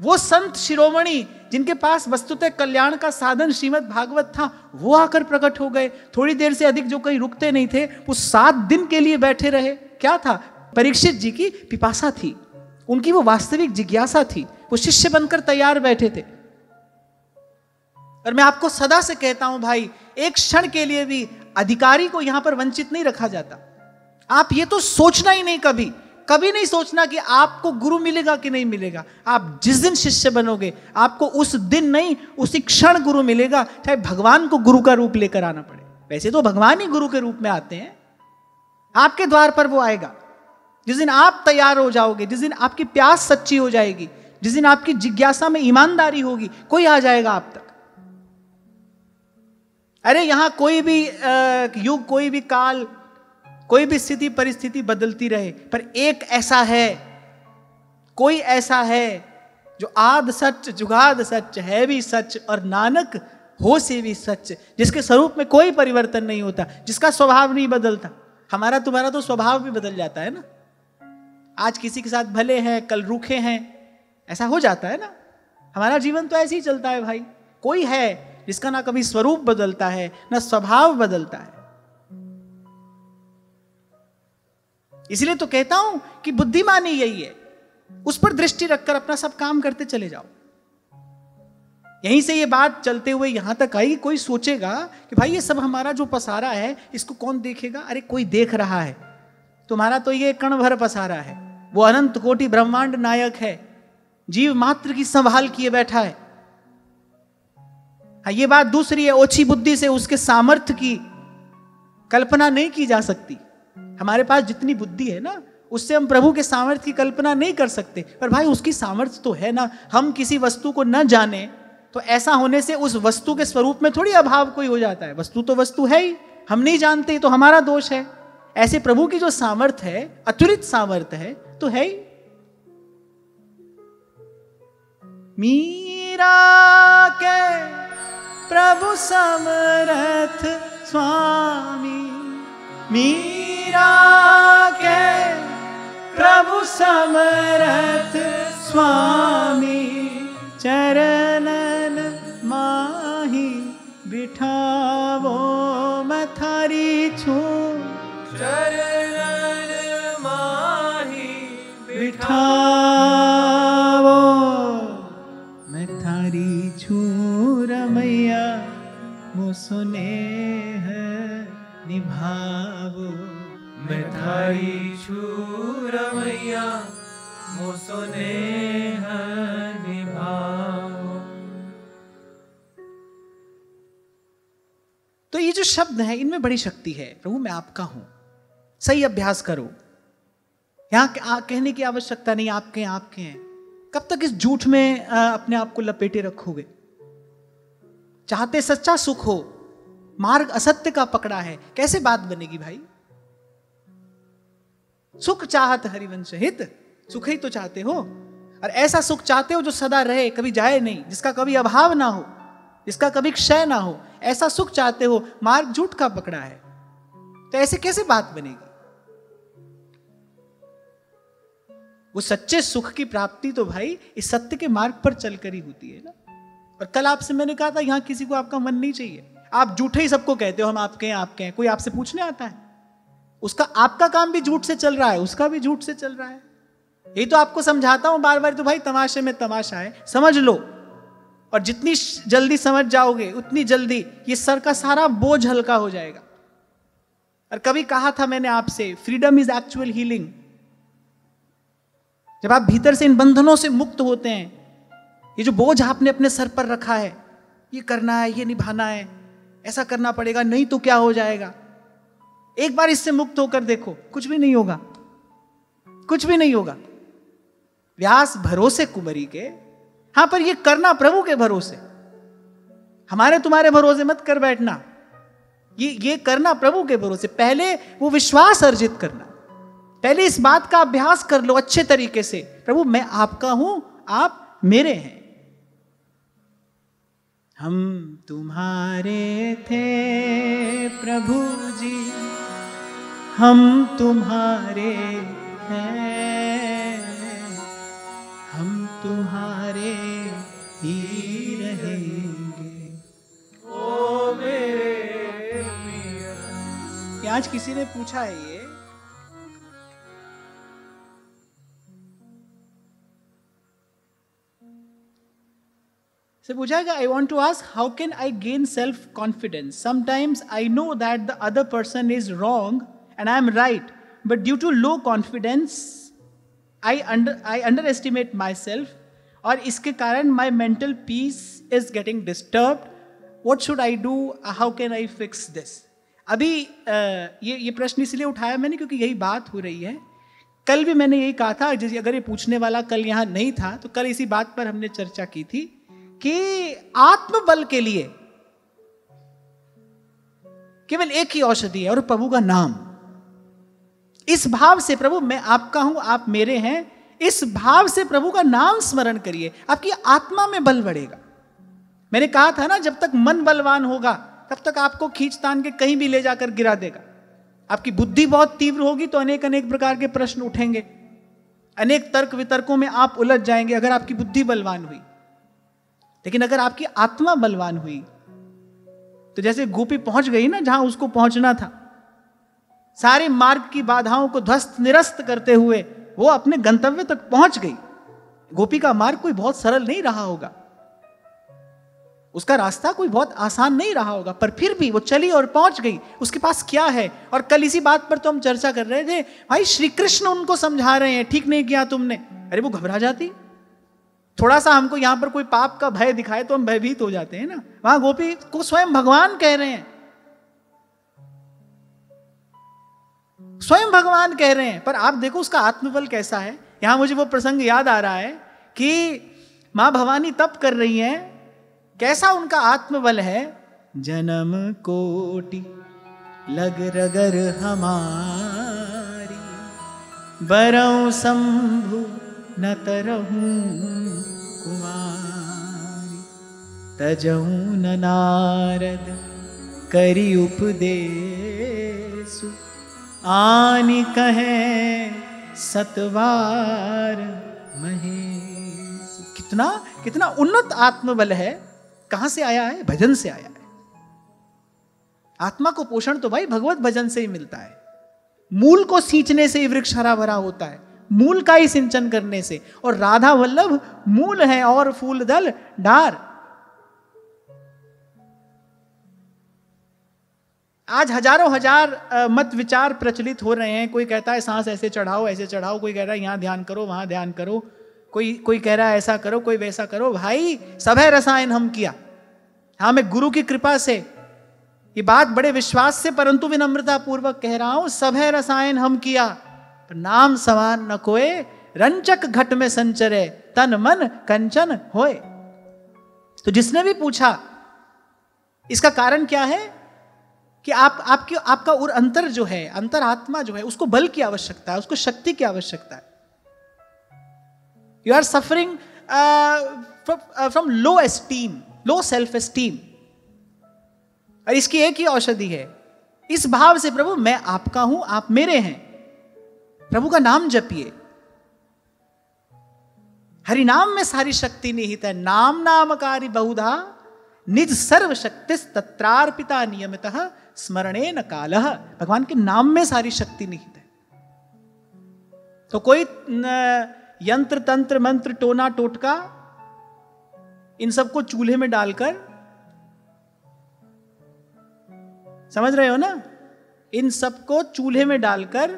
वो संत शिरोमणि जिनके पास वस्तुतः कल्याण का साधन श्रीमद् भागवत था, वो आकर प्रकट हो गए। थोड़ी देर से अधिक जो कहीं रुकते नहीं थे, वो 7 दिन के लिए बैठे रहे। क्या था? परीक्षित जी की पिपासा थी, उनकी वो वास्तविक जिज्ञासा थी। वो शिष्य बनकर तैयार बैठे थे। और मैं आपको सदा से कहता हूं भाई, एक क्षण के लिए भी अधिकारी को यहां पर वंचित नहीं रखा जाता। आप ये तो सोचना ही नहीं, कभी नहीं सोचना कि आपको गुरु मिलेगा कि नहीं मिलेगा। आप जिस दिन शिष्य बनोगे, आपको उस दिन नहीं, उसी क्षण गुरु मिलेगा, चाहे भगवान को गुरु का रूप लेकर आना पड़े। वैसे तो भगवान ही गुरु के रूप में आते हैं, आपके द्वार पर वो आएगा। जिस दिन आप तैयार हो जाओगे, जिस दिन आपकी प्यास सच्ची हो जाएगी, जिस दिन आपकी जिज्ञासा में ईमानदारी होगी, कोई आ जाएगा आप तक। अरे यहां कोई भी युग, कोई भी काल, कोई भी स्थिति परिस्थिति बदलती रहे, पर एक ऐसा है, कोई ऐसा है जो आद सच जुगाद सच है भी सच और नानक हो से भी सच, जिसके स्वरूप में कोई परिवर्तन नहीं होता, जिसका स्वभाव नहीं बदलता। हमारा तुम्हारा तो स्वभाव भी बदल जाता है ना। आज किसी के साथ भले हैं, कल रूखे हैं, ऐसा हो जाता है ना। हमारा जीवन तो ऐसे ही चलता है भाई। कोई है जिसका ना कभी स्वरूप बदलता है, ना स्वभाव बदलता है। इसलिए तो कहता हूं कि बुद्धिमानी यही है, उस पर दृष्टि रखकर अपना सब काम करते चले जाओ। यहीं से ये बात चलते हुए यहां तक आई कि कोई सोचेगा कि भाई ये सब हमारा जो पसारा है, इसको कौन देखेगा? अरे कोई देख रहा है। तुम्हारा तो ये कण भर पसारा है, वो अनंत कोटि ब्रह्मांड नायक है, जीव मात्र की संभाल किए बैठा है। ये बात दूसरी है, ओछी बुद्धि से उसके सामर्थ्य की कल्पना नहीं की जा सकती। हमारे पास जितनी बुद्धि है ना, उससे हम प्रभु के सामर्थ्य की कल्पना नहीं कर सकते। पर भाई उसकी सामर्थ्य तो है ना। हम किसी वस्तु को न जाने तो ऐसा होने से उस वस्तु के स्वरूप में थोड़ी अभाव कोई हो जाता है। वस्तु तो वस्तु है ही, हम नहीं जानते तो हमारा दोष है। ऐसे प्रभु की जो सामर्थ्य है, अतुलित सामर्थ्य है, तो है ही। मीरा के प्रभु समर्थ स्वामी, मीरा के प्रभु समर्थ स्वामी, चरणन माही बिठावो मथारी छू, चरणन माही बिठावो रमैया मोसो नेह निभाओ। तो ये जो शब्द है इनमें बड़ी शक्ति है। प्रभु मैं आपका हूं, सही अभ्यास करो। यहां कहने की आवश्यकता नहीं आपके हैं आपके हैं। कब तक इस झूठ में अपने आप को लपेटे रखोगे? चाहते सच्चा सुख हो, मार्ग असत्य का पकड़ा है, कैसे बात बनेगी भाई? सुख चाहत हरिवंश हित, सुख ही तो चाहते हो, और ऐसा सुख चाहते हो जो सदा रहे, कभी जाए नहीं, जिसका कभी अभाव ना हो, जिसका कभी क्षय ना हो, ऐसा सुख चाहते हो। मार्ग झूठ का पकड़ा है, तो ऐसे कैसे बात बनेगी? वो सच्चे सुख की प्राप्ति तो भाई इस सत्य के मार्ग पर चलकर ही होती है ना। और कल आपसे मैंने कहा था यहां किसी को आपका मन नहीं चाहिए। आप झूठे ही सबको कहते हो हम आपके हैं आपके हैं। कोई आपसे पूछने आता है? उसका आपका काम भी झूठ से चल रहा है, उसका भी झूठ से चल रहा है। यही तो आपको समझाता हूं बार बार, तो भाई तमाशे में तमाशा है, समझ लो। और जितनी जल्दी समझ जाओगे उतनी जल्दी ये सर का सारा बोझ हल्का हो जाएगा। और कभी कहा था मैंने आपसे, फ्रीडम इज एक्चुअल हीलिंग। जब आप भीतर से इन बंधनों से मुक्त होते हैं, ये जो बोझ आपने अपने सर पर रखा है, ये करना है, ये निभाना है, ऐसा करना पड़ेगा, नहीं तो क्या हो जाएगा, एक बार इससे मुक्त होकर देखो, कुछ भी नहीं होगा, कुछ भी नहीं होगा। व्यास भरोसे कुंवरी के, हां पर ये करना प्रभु के भरोसे, हमारे तुम्हारे भरोसे मत कर बैठना। ये करना प्रभु के भरोसे। पहले वो विश्वास अर्जित करना, पहले इस बात का अभ्यास कर लो अच्छे तरीके से, प्रभु मैं आपका हूं, आप मेरे हैं। हम तुम्हारे थे प्रभु जी, हम तुम्हारे हैं, हम तुम्हारे ही रहेंगे, ओ मेरे मियां। आज किसी ने पूछा है ये, से पूछा है, I want to ask, how can I gain self-confidence? Sometimes I know that the other person is wrong and I am right, but due to low confidence, I underestimate myself, और इसके कारण my mental peace is getting disturbed. What should I do? How can I fix this? अभी ये प्रश्न इसलिए उठाया मैंने क्योंकि यही बात हो रही है। कल भी मैंने यही कहा था, अगर ये पूछने वाला कल यहाँ नहीं था तो कल इसी बात पर हमने चर्चा की थी कि आत्मबल के लिए केवल एक ही औषधि है, और प्रभु का नाम। इस भाव से, प्रभु मैं आपका हूं, आप मेरे हैं, इस भाव से प्रभु का नाम स्मरण करिए, आपकी आत्मा में बल बढ़ेगा। मैंने कहा था ना, जब तक मन बलवान होगा तब तक आपको खींचतान के कहीं भी ले जाकर गिरा देगा। आपकी बुद्धि बहुत तीव्र होगी तो अनेक अनेक प्रकार के प्रश्न उठेंगे, अनेक तर्क वितर्कों में आप उलझ जाएंगे अगर आपकी बुद्धि बलवान हुई। लेकिन अगर आपकी आत्मा बलवान हुई तो जैसे गोपी पहुंच गई ना जहां उसको पहुंचना था, सारे मार्ग की बाधाओं को ध्वस्त निरस्त करते हुए वो अपने गंतव्य तक पहुंच गई। गोपी का मार्ग कोई बहुत सरल नहीं रहा होगा, उसका रास्ता कोई बहुत आसान नहीं रहा होगा, पर फिर भी वो चली और पहुंच गई। उसके पास क्या है? और कल इसी बात पर तो हम चर्चा कर रहे थे, भाई श्री कृष्ण उनको समझा रहे हैं, ठीक नहीं किया तुमने। अरे वो घबरा जाती, थोड़ा सा हमको यहां पर कोई पाप का भय दिखाए तो हम भयभीत हो जाते हैं ना। वहां गोपी को स्वयं भगवान कह रहे हैं, स्वयं भगवान कह रहे हैं, पर आप देखो उसका आत्मबल कैसा है। यहां मुझे वो प्रसंग याद आ रहा है कि मां भवानी तप कर रही हैं, कैसा उनका आत्मबल है। जन्म कोटि लग रगर हमारी, बरऊ शंभु न तरहूं कुमारी, तजहूं न नारद करी उपदेशु, आनि कहे सतवार महेश। कितना कितना उन्नत आत्मबल है। कहां से आया है? भजन से आया है। आत्मा को पोषण तो भाई भगवत भजन से ही मिलता है। मूल को सींचने से ही वृक्ष हरा भरा होता है, मूल का ही सिंचन करने से। और राधा वल्लभ मूल है और फूल दल डार। आज हजारों हजार मत विचार प्रचलित हो रहे हैं। कोई कहता है सांस ऐसे चढ़ाओ, कोई कह रहा है यहाँ ध्यान करो, वहां ध्यान करो, कोई कह रहा है ऐसा करो, कोई वैसा करो। भाई सब है रसायन हम किया। हाँ, मैं गुरु की कृपा से ये बात बड़े विश्वास से परंतु विनम्रता पूर्वक कह रहा हूं, सब है रसायन हम किया, पर नाम समान न कोय, रंचक घट में संचरे, तन मन कंचन होए। तो जिसने भी पूछा इसका कारण क्या है कि आपका अंतर जो है, अंतरात्मा जो है, उसको बल की आवश्यकता है, उसको शक्ति की आवश्यकता है। You are suffering from low esteem, low self esteem, और इसकी एक ही औषधि है, इस भाव से प्रभु मैं आपका हूं, आप मेरे हैं। प्रभु का नाम जपिए। हरि नाम में सारी शक्ति निहित है। नाम नामकारी बहुधा निज सर्व शक्ति तत्रार्पिता नियमितः स्मरणे न कालः। भगवान के नाम में सारी शक्ति निहित है। तो कोई यंत्र तंत्र मंत्र टोना टोटका इन सबको चूल्हे में डालकर, समझ रहे हो ना, इन सबको चूल्हे में डालकर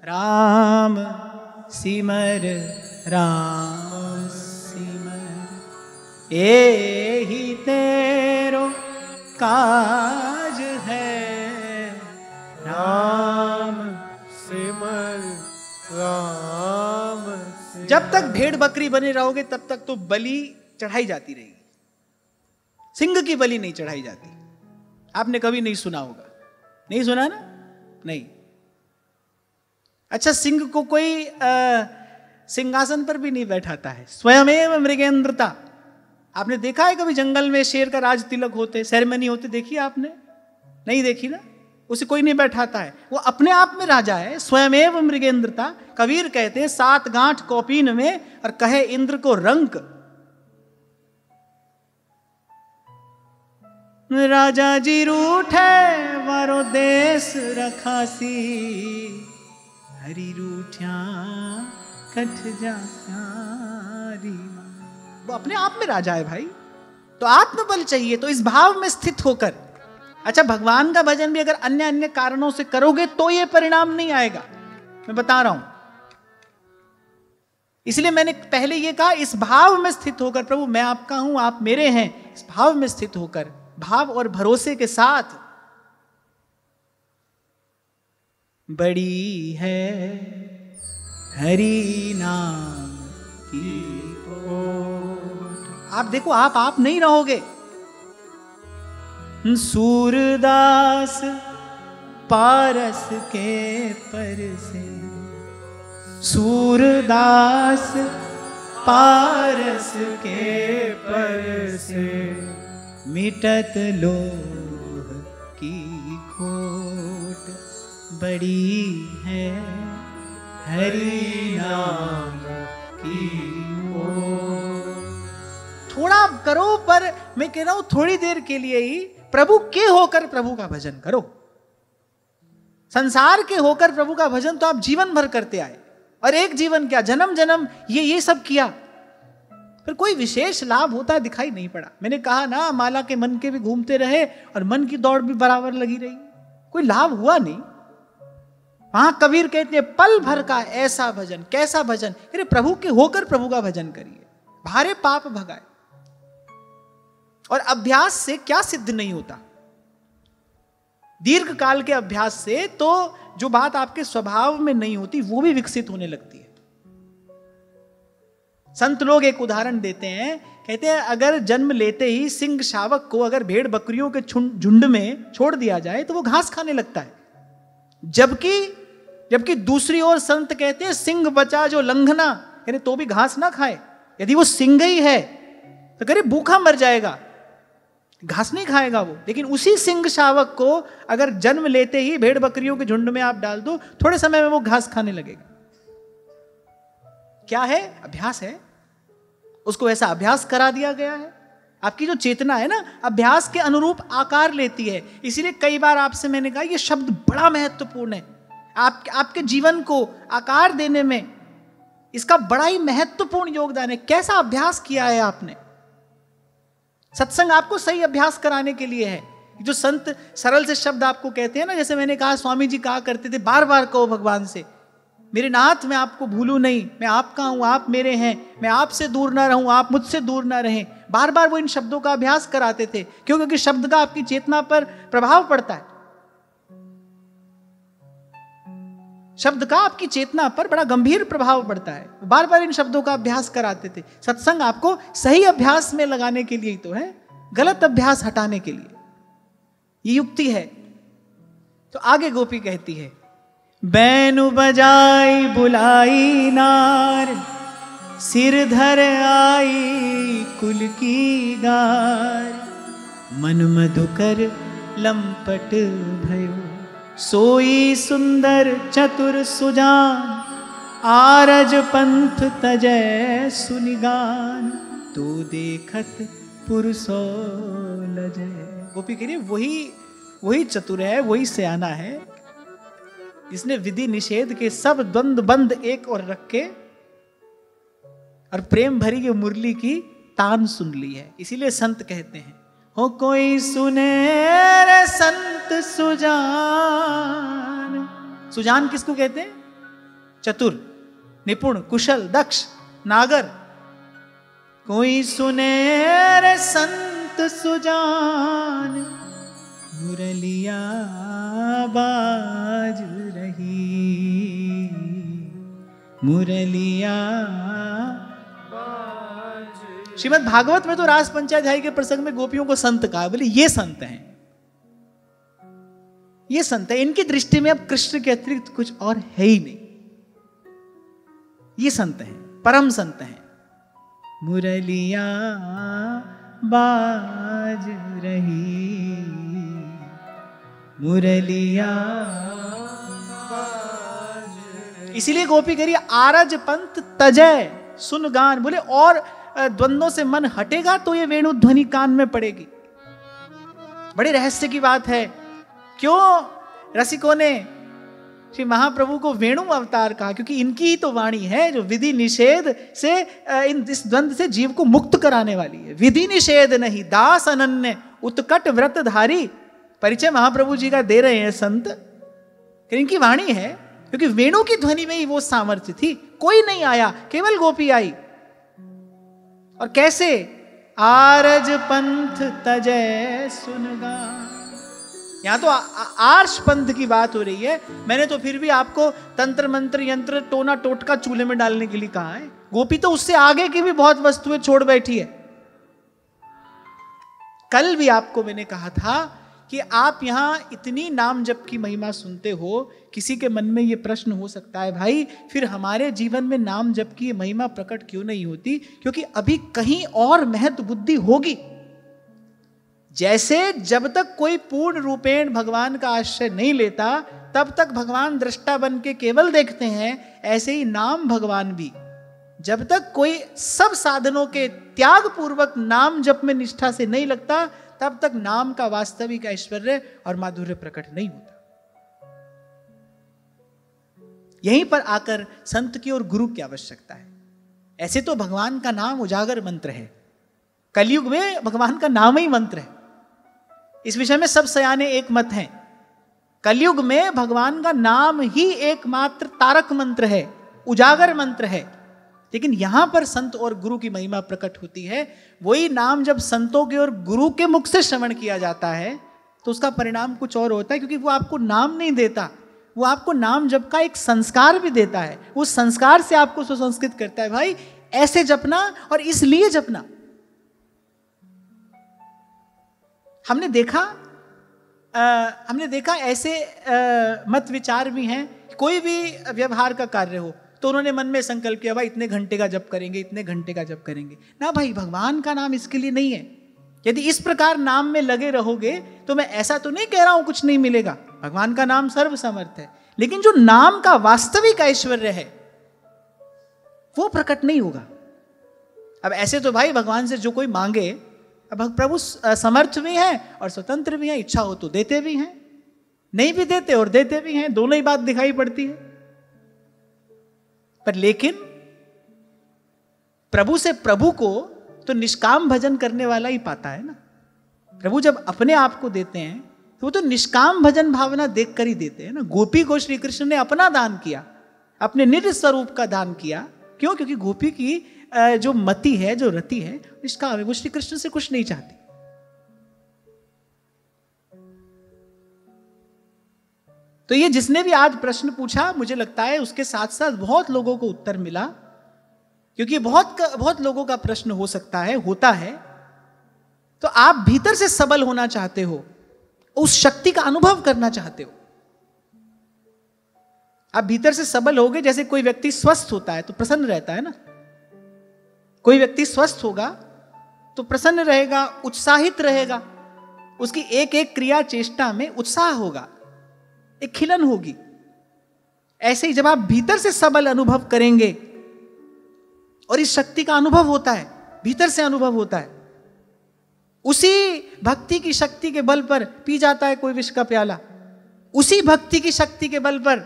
राम सिमर राम सिमर एहि तेरो काज है, राम सिमर राम सिमर। जब तक भेड़ बकरी बने रहोगे तब तक तो बलि चढ़ाई जाती रहेगी, सिंह की बलि नहीं चढ़ाई जाती। आपने कभी नहीं सुना होगा, नहीं सुना ना? नहीं। अच्छा, सिंह को कोई सिंहासन पर भी नहीं बैठाता है, स्वयमेव मृगेंद्रता। आपने देखा है कभी जंगल में शेर का राज तिलक होते, सेरेमनी होते, देखी आपने? नहीं देखी ना? उसे कोई नहीं बैठाता है, वो अपने आप में राजा है, स्वयमेव मृगेंद्रता। कबीर कहते हैं 7 गांठ कौपीन में और कहे इंद्र को रंक। राजा जी रूठे वारो देश रखासी, हरि रूठ्या कठ जा प्यारी। वो अपने आप में राजा है भाई। तो आत्मबल चाहिए, तो इस भाव में स्थित होकर। अच्छा, भगवान का भजन भी अगर अन्य अन्य कारणों से करोगे तो ये परिणाम नहीं आएगा, मैं बता रहा हूं। इसलिए मैंने पहले ये कहा, इस भाव में स्थित होकर, प्रभु मैं आपका हूं, आप मेरे हैं, इस भाव में स्थित होकर, भाव और भरोसे के साथ। बड़ी है हरि नाम की ओट। आप देखो, आप नहीं रहोगे। सूरदास पारस के परसे, सूरदास पारस के परसे, मिटत लोह की खोट। बड़ी है हरि नाम की ओट। थोड़ा करो, पर मैं कह रहा हूं थोड़ी देर के लिए ही प्रभु के होकर प्रभु का भजन करो। संसार के होकर प्रभु का भजन तो आप जीवन भर करते आए, और एक जीवन क्या, जन्म जन्म ये सब किया, फिर कोई विशेष लाभ होता दिखाई नहीं पड़ा। मैंने कहा ना, माला के मन के भी घूमते रहे और मन की दौड़ भी बराबर लगी रही, कोई लाभ हुआ नहीं। वहां कबीर कहते हैं पल भर का ऐसा भजन, कैसा भजन, अरे प्रभु के होकर प्रभु का भजन करिए, भारे पाप भगाए। और अभ्यास से क्या सिद्ध नहीं होता, दीर्घ काल के अभ्यास से तो जो बात आपके स्वभाव में नहीं होती वो भी विकसित होने लगती है। संत लोग एक उदाहरण देते हैं, कहते हैं अगर जन्म लेते ही सिंह शावक को अगर भेड़ बकरियों के झुंड में छोड़ दिया जाए तो वो घास खाने लगता है, जबकि दूसरी ओर संत कहते हैं सिंह बचा जो लंघना, यानी तो भी घास ना खाए। यदि वो सिंह ही है तो करीब भूखा मर जाएगा, घास नहीं खाएगा वो। लेकिन उसी सिंह शावक को अगर जन्म लेते ही भेड़ बकरियों के झुंड में आप डाल दो, थोड़े समय में वो घास खाने लगेगा। क्या है? अभ्यास है। उसको ऐसा अभ्यास करा दिया गया है। आपकी जो चेतना है ना, अभ्यास के अनुरूप आकार लेती है। इसीलिए कई बार आपसे मैंने कहा, यह शब्द बड़ा महत्वपूर्ण है। आपके जीवन को आकार देने में इसका बड़ा ही महत्वपूर्ण योगदान है। कैसा अभ्यास किया है आपने? सत्संग आपको सही अभ्यास कराने के लिए है। जो संत सरल से शब्द आपको कहते हैं ना, जैसे मैंने कहा स्वामी जी कहा करते थे, बार बार कहो भगवान से, मेरे नाथ मैं आपको भूलूं नहीं, मैं आपका हूं, आप मेरे हैं, मैं आपसे दूर ना रहूं, आप मुझसे दूर ना रहें। बार बार वो इन शब्दों का अभ्यास कराते थे। क्यों? क्योंकि शब्द का आपकी चेतना पर प्रभाव पड़ता है। शब्द का आपकी चेतना पर बड़ा गंभीर प्रभाव पड़ता है। बार बार इन शब्दों का अभ्यास कराते थे। सत्संग आपको सही अभ्यास में लगाने के लिए ही तो है, गलत अभ्यास हटाने के लिए ये युक्ति है। तो आगे गोपी कहती है, बैनु बजाई बुलाई नार, सिर धर आई कुल की गार, मन मधुकर लंपट भयो, सोई सुंदर चतुर सुजान, आरज पंथ तजय सुनिगान, तो देखत पुरुषो लजय। गोपी कह रही वही चतुर है, वही सयाना है, इसने विधि निषेध के सब द्वंद बंद एक और रख के और प्रेम भरी की मुरली की तान सुन ली है। इसीलिए संत कहते हैं, हो कोई सुने रे संत सुजान। सुजान किसको कहते हैं? चतुर, निपुण, कुशल, दक्ष, नागर। कोई सुने रे संत सुजान, मुरलिया बाज रही, मुरलिया। श्रीमद् भागवत में तो रास पंचाध्यायी के प्रसंग में गोपियों को संत कहा, बोले ये संत हैं, ये संत है। इनकी दृष्टि में अब कृष्ण के अतिरिक्त कुछ और है ही नहीं, ये संत हैं, परम संत हैं। मुरलिया बाज रही, मुरलिया बाज रही। इसीलिए गोपी कह रही आरज पंथ तजय सुन गान। बोले और द्वंद्वों से मन हटेगा तो ये वेणु ध्वनि कान में पड़ेगी। बड़े रहस्य की बात है। क्यों रसिकों ने श्री महाप्रभु को वेणु अवतार कहा? क्योंकि इनकी ही तो वाणी है जो विधि निषेध से इस द्वंद्व से जीव को मुक्त कराने वाली है। विधि निषेध नहीं, दास अनन्य उत्कट व्रतधारी। परिचय महाप्रभु जी का दे रहे हैं संत, इनकी वाणी है, क्योंकि वेणु की ध्वनि में ही वो सामर्थ्य थी। कोई नहीं आया, केवल गोपी आई। और कैसे? आरज पंथ तजय सुनगा। यहां तो आर्ष पंथ की बात हो रही है। मैंने तो फिर भी आपको तंत्र मंत्र यंत्र टोना टोटका चूल्हे में डालने के लिए कहा है। गोपी तो उससे आगे की भी बहुत वस्तुएं छोड़ बैठी है। कल भी आपको मैंने कहा था कि आप यहां इतनी नाम जप की महिमा सुनते हो, किसी के मन में यह प्रश्न हो सकता है, भाई फिर हमारे जीवन में नाम जप की महिमा प्रकट क्यों नहीं होती? क्योंकि अभी कहीं और महत्व बुद्धि होगी। जैसे जब तक कोई पूर्ण रूपेण भगवान का आश्रय नहीं लेता तब तक भगवान दृष्टा बन के केवल देखते हैं, ऐसे ही नाम भगवान भी जब तक कोई सब साधनों के त्याग पूर्वक नाम जप में निष्ठा से नहीं लगता तब तक नाम का वास्तविक ऐश्वर्य और माधुर्य प्रकट नहीं होता। यहीं पर आकर संत की और गुरु की आवश्यकता है। ऐसे तो भगवान का नाम उजागर मंत्र है, कलयुग में भगवान का नाम ही मंत्र है। इस विषय में सब सयाने एक मत हैं। कलयुग में भगवान का नाम ही एकमात्र तारक मंत्र है, उजागर मंत्र है। लेकिन यहां पर संत और गुरु की महिमा प्रकट होती है। वही नाम जब संतों के और गुरु के मुख से श्रवण किया जाता है तो उसका परिणाम कुछ और होता है, क्योंकि वो आपको नाम नहीं देता, वो आपको नाम जप का एक संस्कार भी देता है। उस संस्कार से आपको सुसंस्कृत करता है, भाई ऐसे जपना और इसलिए जपना। हमने देखा ऐसे मत विचार भी हैं। कोई भी व्यवहार का कार्य हो तो उन्होंने मन में संकल्प किया, भाई इतने घंटे का जप करेंगे, इतने घंटे का जप करेंगे ना। भाई भगवान का नाम इसके लिए नहीं है। यदि इस प्रकार नाम में लगे रहोगे तो मैं ऐसा तो नहीं कह रहा हूं कुछ नहीं मिलेगा, भगवान का नाम सर्व समर्थ है, लेकिन जो नाम का वास्तविक ऐश्वर्य है वो प्रकट नहीं होगा। अब ऐसे तो भाई भगवान से जो कोई मांगे, अब प्रभु समर्थ भी हैं और स्वतंत्र भी हैं, इच्छा हो तो देते भी हैं, नहीं भी देते और देते भी हैं, दोनों ही बात दिखाई पड़ती है। पर लेकिन प्रभु से प्रभु को तो निष्काम भजन करने वाला ही पाता है ना। प्रभु जब अपने आप को देते हैं तो वो तो निष्काम भजन भावना देख कर ही देते हैं ना। गोपी को श्री कृष्ण ने अपना दान किया, अपने निज स्वरूप का दान किया। क्यों? क्योंकि गोपी की जो मति है, जो रति है, निष्काम है, वो श्री कृष्ण से कुछ नहीं चाहती। तो ये जिसने भी आज प्रश्न पूछा, मुझे लगता है उसके साथ साथ बहुत लोगों को उत्तर मिला, क्योंकि बहुत लोगों का प्रश्न हो सकता है, होता है। तो आप भीतर से सबल होना चाहते हो, उस शक्ति का अनुभव करना चाहते हो। आप भीतर से सबल होगे। जैसे कोई व्यक्ति स्वस्थ होता है तो प्रसन्न रहता है ना। कोई व्यक्ति स्वस्थ होगा तो प्रसन्न रहेगा, उत्साहित रहेगा, उसकी एक एक क्रिया चेष्टा में उत्साह होगा, एक खिलन होगी। ऐसे ही जब आप भीतर से सबल अनुभव करेंगे, और इस शक्ति का अनुभव होता है, भीतर से अनुभव होता है, उसी भक्ति की शक्ति के बल पर पी जाता है कोई विष का प्याला। उसी भक्ति की शक्ति के बल पर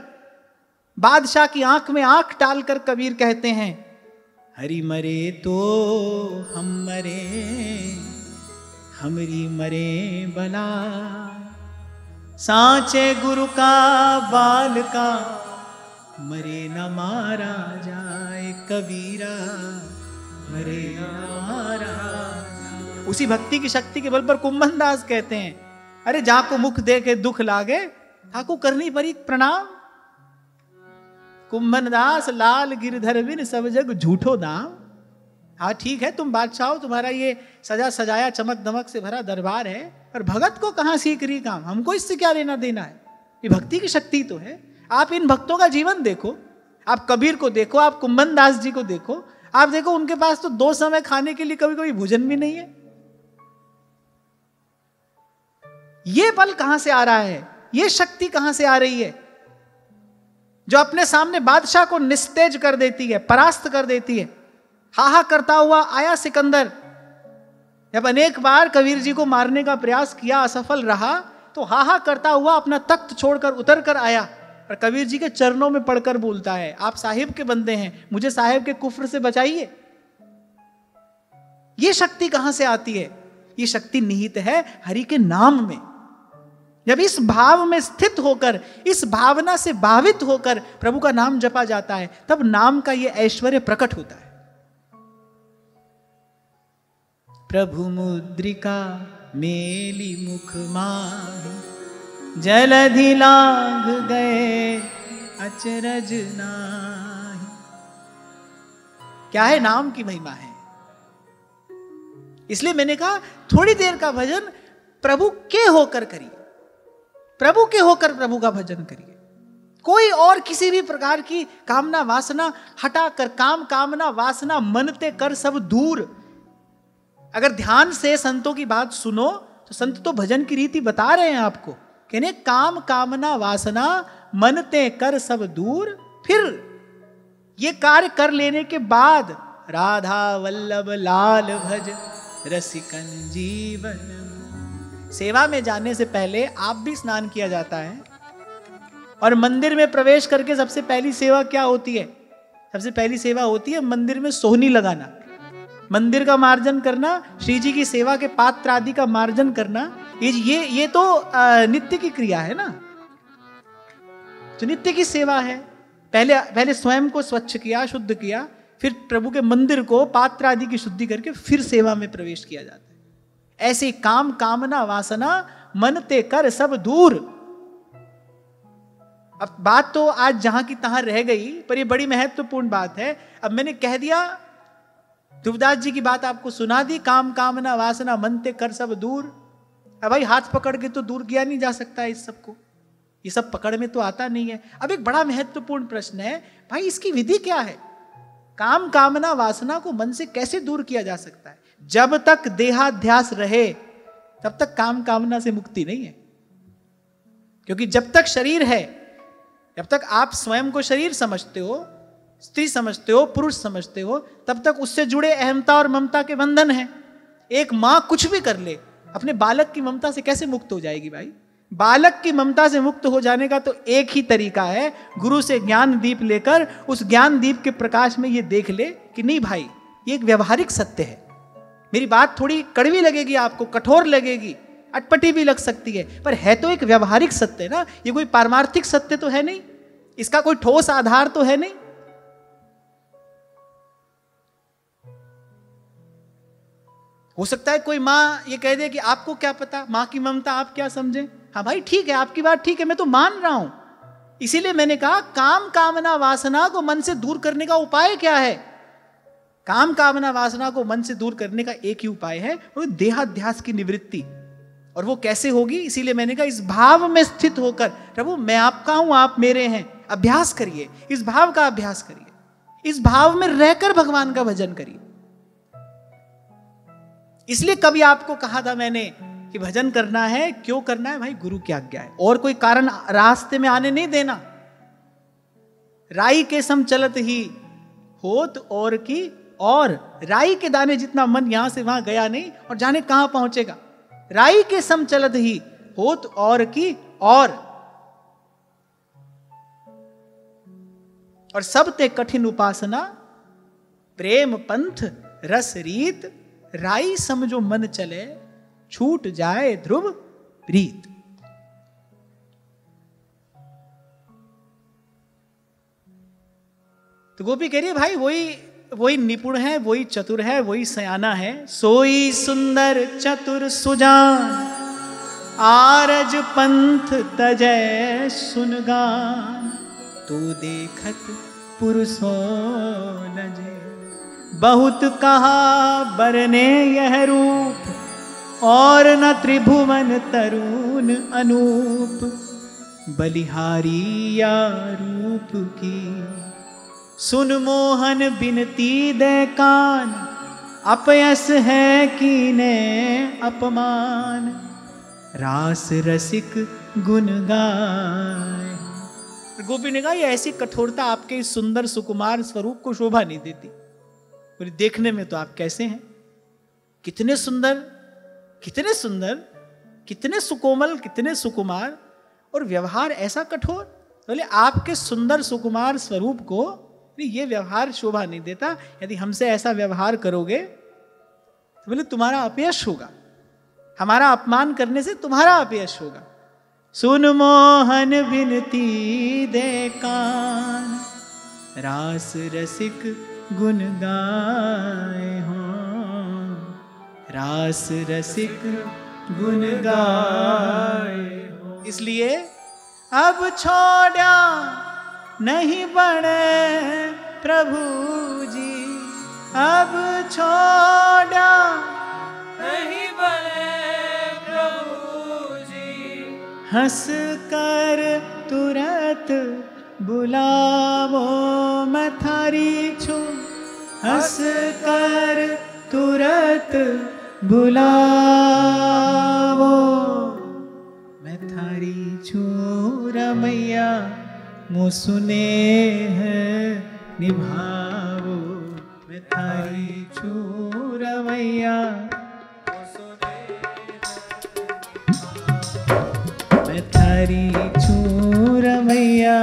बादशाह की आंख में आंख डालकर कबीर कहते हैं, हरि मरे तो हम मरे, हमरी मरे बला, सांचे गुरु का बाल का, मरे न मारा जाए कबीरा, मरे न मारा जाए। उसी भक्ति की शक्ति के बल पर कुंभन दास कहते हैं, अरे जाको मुख देखे दुख लागे, थाको करनी परी प्रणाम। कुंभन दास लाल गिरधर बिन सब जग झूठो दाम। हाँ ठीक है, तुम बादशाह हो, तुम्हारा ये सजा सजाया चमक दमक से भरा दरबार है, पर भगत को कहां सीख रही काम, हमको इससे क्या लेना देना है। ये भक्ति की शक्ति तो है। आप इन भक्तों का जीवन देखो, आप कबीर को देखो, आप कुंभन दास जी को देखो, आप देखो उनके पास तो 2 समय खाने के लिए कभी कभी भोजन भी नहीं है। ये बल कहां से आ रहा है, ये शक्ति कहां से आ रही है, जो अपने सामने बादशाह को निस्तेज कर देती है, परास्त कर देती है। हाहा करता हुआ आया सिकंदर, जब अनेक बार कबीर जी को मारने का प्रयास किया, असफल रहा, तो हाहा करता हुआ अपना तख्त छोड़कर उतर कर आया और कबीर जी के चरणों में पड़कर बोलता है, आप साहिब के बंदे हैं, मुझे साहिब के कुफ्र से बचाइए। ये शक्ति कहां से आती है? ये शक्ति निहित है हरि के नाम में। जब इस भाव में स्थित होकर, इस भावना से भावित होकर प्रभु का नाम जपा जाता है, तब नाम का यह ऐश्वर्य प्रकट होता है। प्रभु मुद्रिका मेली मुख माही, जलधि लांघ गए अचरज नाही। क्या है? नाम की महिमा है। इसलिए मैंने कहा थोड़ी देर का भजन प्रभु के होकर करिए, प्रभु के होकर प्रभु का भजन करिए। कोई और किसी भी प्रकार की कामना वासना हटाकर, काम कामना वासना मनते कर सब दूर। अगर ध्यान से संतों की बात सुनो तो संत तो भजन की रीति बता रहे हैं आपको, कहने काम कामना वासना मनते कर सब दूर। फिर ये कार्य कर लेने के बाद राधा वल्लभ लाल भज रसिकन जीवन। सेवा में जाने से पहले आप भी स्नान किया जाता है, और मंदिर में प्रवेश करके सबसे पहली सेवा क्या होती है? सबसे पहली सेवा होती है मंदिर में सोहनी लगाना, मंदिर का मार्जन करना, श्री जी की सेवा के पात्र आदि का मार्जन करना। ये तो नित्य की क्रिया है ना, तो नित्य की सेवा है। पहले स्वयं को स्वच्छ किया, शुद्ध किया, फिर प्रभु के मंदिर को पात्र आदि की शुद्धि करके फिर सेवा में प्रवेश किया जाता है। ऐसे काम कामना वासना मनते कर सब दूर। अब बात तो आज जहां की तहां रह गई, पर यह बड़ी महत्वपूर्ण बात है। अब मैंने कह दिया, ध्रुवदास जी की बात आपको सुना दी, काम कामना वासना मनते कर सब दूर। अब भाई हाथ पकड़ के तो दूर किया नहीं जा सकता है इस सबको, ये सब पकड़ में तो आता नहीं है। अब एक बड़ा महत्वपूर्ण प्रश्न है, भाई इसकी विधि क्या है? काम कामना वासना को मन से कैसे दूर किया जा सकता है? जब तक देहाध्यास रहे तब तक काम कामना से मुक्ति नहीं है। क्योंकि जब तक शरीर है, जब तक आप स्वयं को शरीर समझते हो, स्त्री समझते हो, पुरुष समझते हो, तब तक उससे जुड़े अहमता और ममता के बंधन हैं। एक मां कुछ भी कर ले, अपने बालक की ममता से कैसे मुक्त हो जाएगी भाई? बालक की ममता से मुक्त हो जाने का तो एक ही तरीका है, गुरु से ज्ञान दीप लेकर उस ज्ञान दीप के प्रकाश में ये देख ले कि नहीं भाई, ये एक व्यवहारिक सत्य है, मेरी बात थोड़ी कड़वी लगेगी आपको, कठोर लगेगी, अटपटी भी लग सकती है, पर है तो एक व्यवहारिक सत्य ना, ये कोई पारमार्थिक सत्य तो है नहीं, इसका कोई ठोस आधार तो है नहीं। हो सकता है कोई माँ ये कह दे कि आपको क्या पता, माँ की ममता आप क्या समझे। हाँ भाई ठीक है, आपकी बात ठीक है, मैं तो मान रहा हूं। इसीलिए मैंने कहा काम कामना वासना को मन से दूर करने का उपाय क्या है। काम कामना वासना को मन से दूर करने का एक ही उपाय है, वो देहाध्यास की निवृत्ति। और वो कैसे होगी, इसीलिए मैंने कहा इस भाव में स्थित होकर, प्रभु मैं आपका हूं, आप मेरे हैं, अभ्यास करिए, इस भाव का अभ्यास करिए, इस भाव में रहकर भगवान का भजन करिए। इसलिए कभी आपको कहा था मैंने कि भजन करना है, क्यों करना है भाई, गुरु की आज्ञा है, और कोई कारण रास्ते में आने नहीं देना। राई के सम चलत ही होत और की, और राई के दाने जितना मन यहां से वहां गया नहीं और जाने कहां पहुंचेगा। राई के सम चलत ही होत और की, और सब ते कठिन उपासना, प्रेम पंथ रस रीत, राई समझो मन चले, छूट जाए ध्रुव प्रीत। तो गोपी कह रही है भाई वही निपुण है, वही चतुर है, वही सयाना है। सोई सुंदर चतुर सुजान, आरज पंथ तजय सुनगान, तू देखत पुरुषो लजे, बहुत कहा बरने यह रूप, और न त्रिभुवन तरुण अनूप, बलिहारी या रूप की, सुन मोहन बिनती दे कान, अपयस है कीने अपमान, रास रसिक गुण गाए। गोपी ने कहा ये ऐसी कठोरता आपके इस सुंदर सुकुमार स्वरूप को शोभा नहीं देती। बोले देखने में तो आप कैसे हैं, कितने सुंदर, कितने सुंदर, कितने सुकोमल, कितने सुकुमार, और व्यवहार ऐसा कठोर। बोले आपके सुंदर सुकुमार स्वरूप को ये व्यवहार शोभा नहीं देता। यदि हमसे ऐसा व्यवहार करोगे तो बोले तुम्हारा अपयश होगा, हमारा अपमान करने से तुम्हारा अपयश होगा। सुन मोहन बिनती दे कान, रास रसिक गुण गाए हो, रास रसिक गुण गाए हो। इसलिए अब छोड़ा नहीं बने प्रभु जी, अब छोड़ा नहीं बने प्रभु जी, हंस कर तुरंत बुलावो मथारी छू, हंस कर तुरंत बुलावो मथारी छू, रमैया मुँह सुने है निभावो, मथारी छू रमैया मथारी छू रमैया,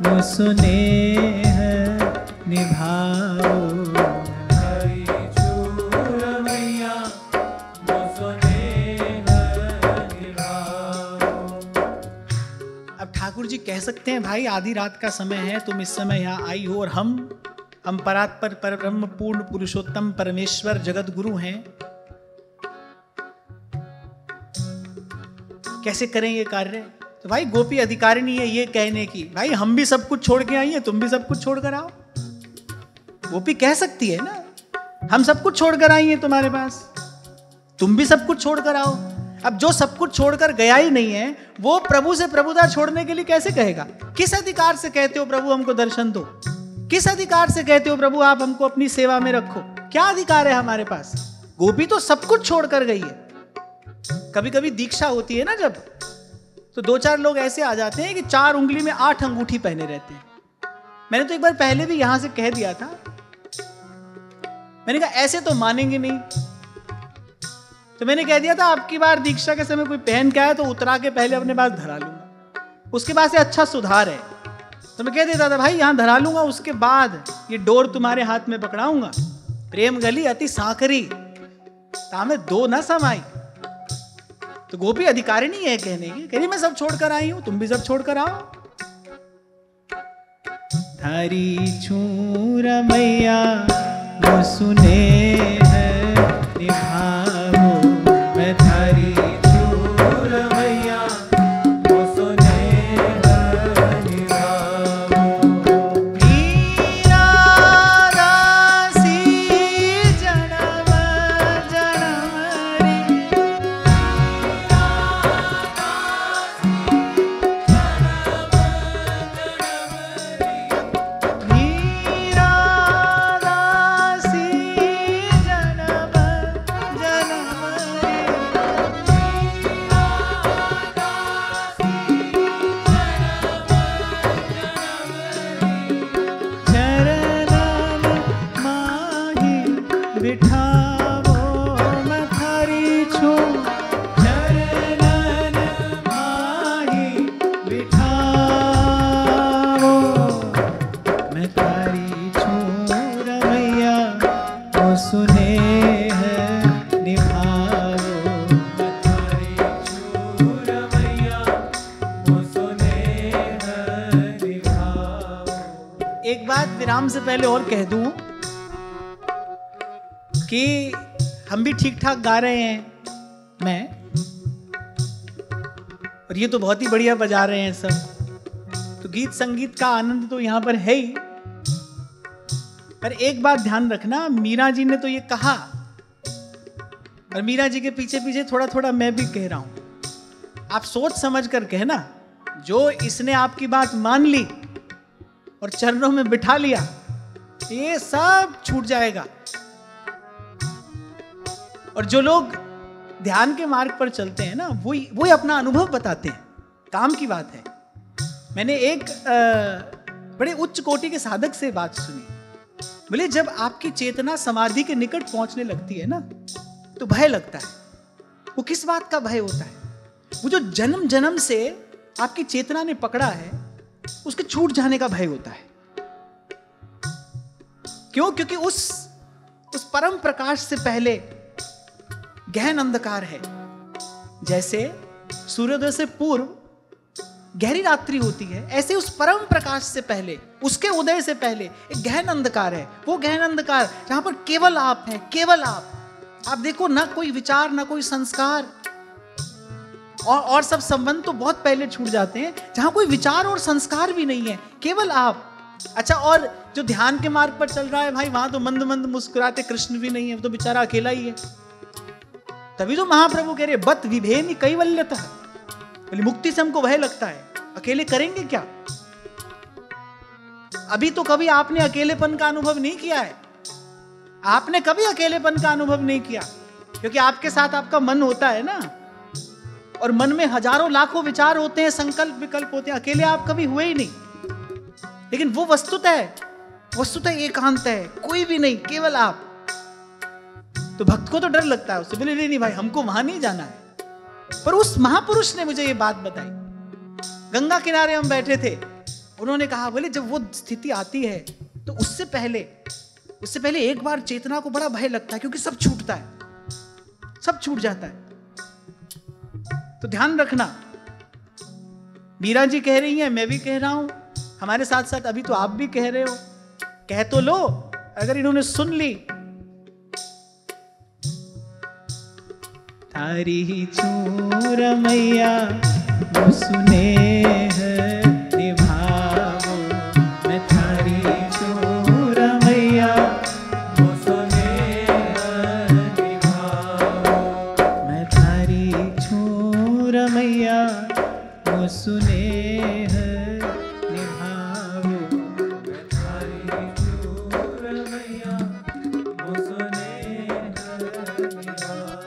मुँह सुने है निभाओ, मथारी छू रमैया, मुँह सुने है निभाओ। अब ठाकुर जी कह सकते हैं भाई आधी रात का समय है, तुम इस समय यहाँ आई हो, और हम परात्पर परब्रह्म पूर्ण पुरुषोत्तम परमेश्वर जगत गुरु हैं, कैसे करें ये कार्य। तो भाई गोपी अधिकारिणी है ये कहने की, भाई हम भी सब कुछ छोड़ के आई हैं, तुम भी सब कुछ छोड़ कर आओ। गोपी कह सकती है ना, हम सब कुछ छोड़कर आई हैं तुम्हारे पास, तुम भी सब कुछ छोड़कर आओ। अब जो सब कुछ छोड़कर गया ही नहीं है, वो प्रभु से प्रभुता छोड़ने के लिए कैसे कहेगा। किस अधिकार से कहते हो प्रभु हमको दर्शन दो, किस अधिकार से कहते हो प्रभु आप हमको अपनी सेवा में रखो, क्या अधिकार है हमारे पास। गोपी तो सब कुछ छोड़कर गई है। कभी कभी दीक्षा होती है ना जब, तो दो चार लोग ऐसे आ जाते हैं कि 4 उंगली में 8 अंगूठी पहने रहते हैं। मैंने तो एक बार पहले भी यहां से कह दिया था, मैंने कहा ऐसे तो मानेंगे नहीं, तो मैंने कह दिया था आपकी बार दीक्षा के समय कोई पहन के आया तो उतरा के पहले अपने पास धरा लूंगा, उसके बाद से अच्छा सुधार है। तो मैं कह देता था भाई यहां धरा लूंगा, उसके बाद ये डोर तुम्हारे हाथ में पकड़ाऊंगा। प्रेम गली अति सांकरी, तामे दो न समाई। तो गोपी अधिकारी नहीं है कहने की, कह रही मैं सब छोड़कर आई हूं, तुम भी सब छोड़कर आओ। थारी छूर मैया वो सुने है निभाओ, मैं थारी छूर मैया वो सुने है निभाओ। मीरा दासी जन्म जन्म रे, मीरा दासी जन्म जन्म रे, चरणन माही बिठावो, मैं थारी छूं चरणन माही बिठावो, मैं थारी छूं रमैया वो सुने है निभावो, मैं थारी छूं रमैया वो सुने है निभावो। एक बात विराम से पहले और कह दूं कि हम भी ठीक ठाक गा रहे हैं, मैं और ये तो बहुत ही बढ़िया बजा रहे हैं सब, तो गीत संगीत का आनंद तो यहां पर है ही। पर एक बात ध्यान रखना, मीरा जी ने तो ये कहा और मीरा जी के पीछे पीछे थोड़ा थोड़ा मैं भी कह रहा हूं। आप सोच समझ कर कहना, जो इसने आपकी बात मान ली और चरणों में बिठा लिया, ये सब छूट जाएगा। और जो लोग ध्यान के मार्ग पर चलते हैं ना, वही अपना अनुभव बताते हैं, काम की बात है। मैंने एक बड़े उच्च कोटि के साधक से बात सुनी, बोले जब आपकी चेतना समाधि के निकट पहुंचने लगती है ना, तो भय लगता है। वो किस बात का भय होता है? वो जो जन्म जन्म से आपकी चेतना ने पकड़ा है, उसके छूट जाने का भय होता है। क्यों? क्योंकि उस परम प्रकाश से पहले गहन अंधकार है। जैसे सूर्योदय से पूर्व गहरी रात्रि होती है, ऐसे उस परम प्रकाश से पहले, उसके उदय से पहले एक गहन अंधकार है। वो गहन अंधकार जहां पर केवल आप हैं, केवल आप देखो, ना कोई विचार, ना कोई संस्कार, और सब संबंध तो बहुत पहले छूट जाते हैं। जहां कोई विचार और संस्कार भी नहीं है, केवल आप। अच्छा, और जो ध्यान के मार्ग पर चल रहा है भाई, वहां तो मंद मंद मुस्कुराते कृष्ण भी नहीं है, तो बेचारा अकेला ही है। तभी तो महाप्रभु कह रहे बत विभेनि कैवल्यतः, बोले मुक्ति से हमको वह लगता है, अकेले करेंगे क्या? अभी तो कभी आपने अकेलेपन का अनुभव नहीं किया है। आपने कभी अकेलेपन का अनुभव नहीं किया, क्योंकि आपके साथ आपका मन होता है ना, और मन में हजारों लाखों विचार होते हैं, संकल्प विकल्प होते हैं। अकेले आप कभी हुए ही नहीं। लेकिन वो वस्तुतः एकांत है, कोई भी नहीं, केवल आप। तो भक्त को तो डर लगता है, उससे बोले नहीं भाई, हमको वहां नहीं जाना है। पर उस महापुरुष ने मुझे ये बात बताई। गंगा किनारे हम बैठे थे, उन्होंने कहा, बोले जब वो स्थिति आती है तो उससे पहले एक बार चेतना को बड़ा भय लगता है, क्योंकि सब छूटता है, सब छूट जाता है। तो ध्यान रखना, मीरा जी कह रही हैं, मैं भी कह रहा हूं, हमारे साथ साथ अभी तो आप भी कह रहे हो। कह तो लो, अगर इन्होंने सुन ली। थारी छूर मैया वो सुने है निभाओ, मैं थारी छूर मैया वो सुने है निभाओ, मैं थारी छूर मैया वो सुने है निभाओ, मैं थारी छूर मैया वो सुने है निभाओ।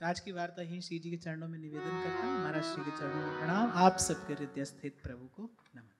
आज की वार्ता ही श्री जी के चरणों में निवेदन करता हूँ। महाराज श्री के चरणों में प्रणाम। आप सबके हृदय स्थित प्रभु को नमन।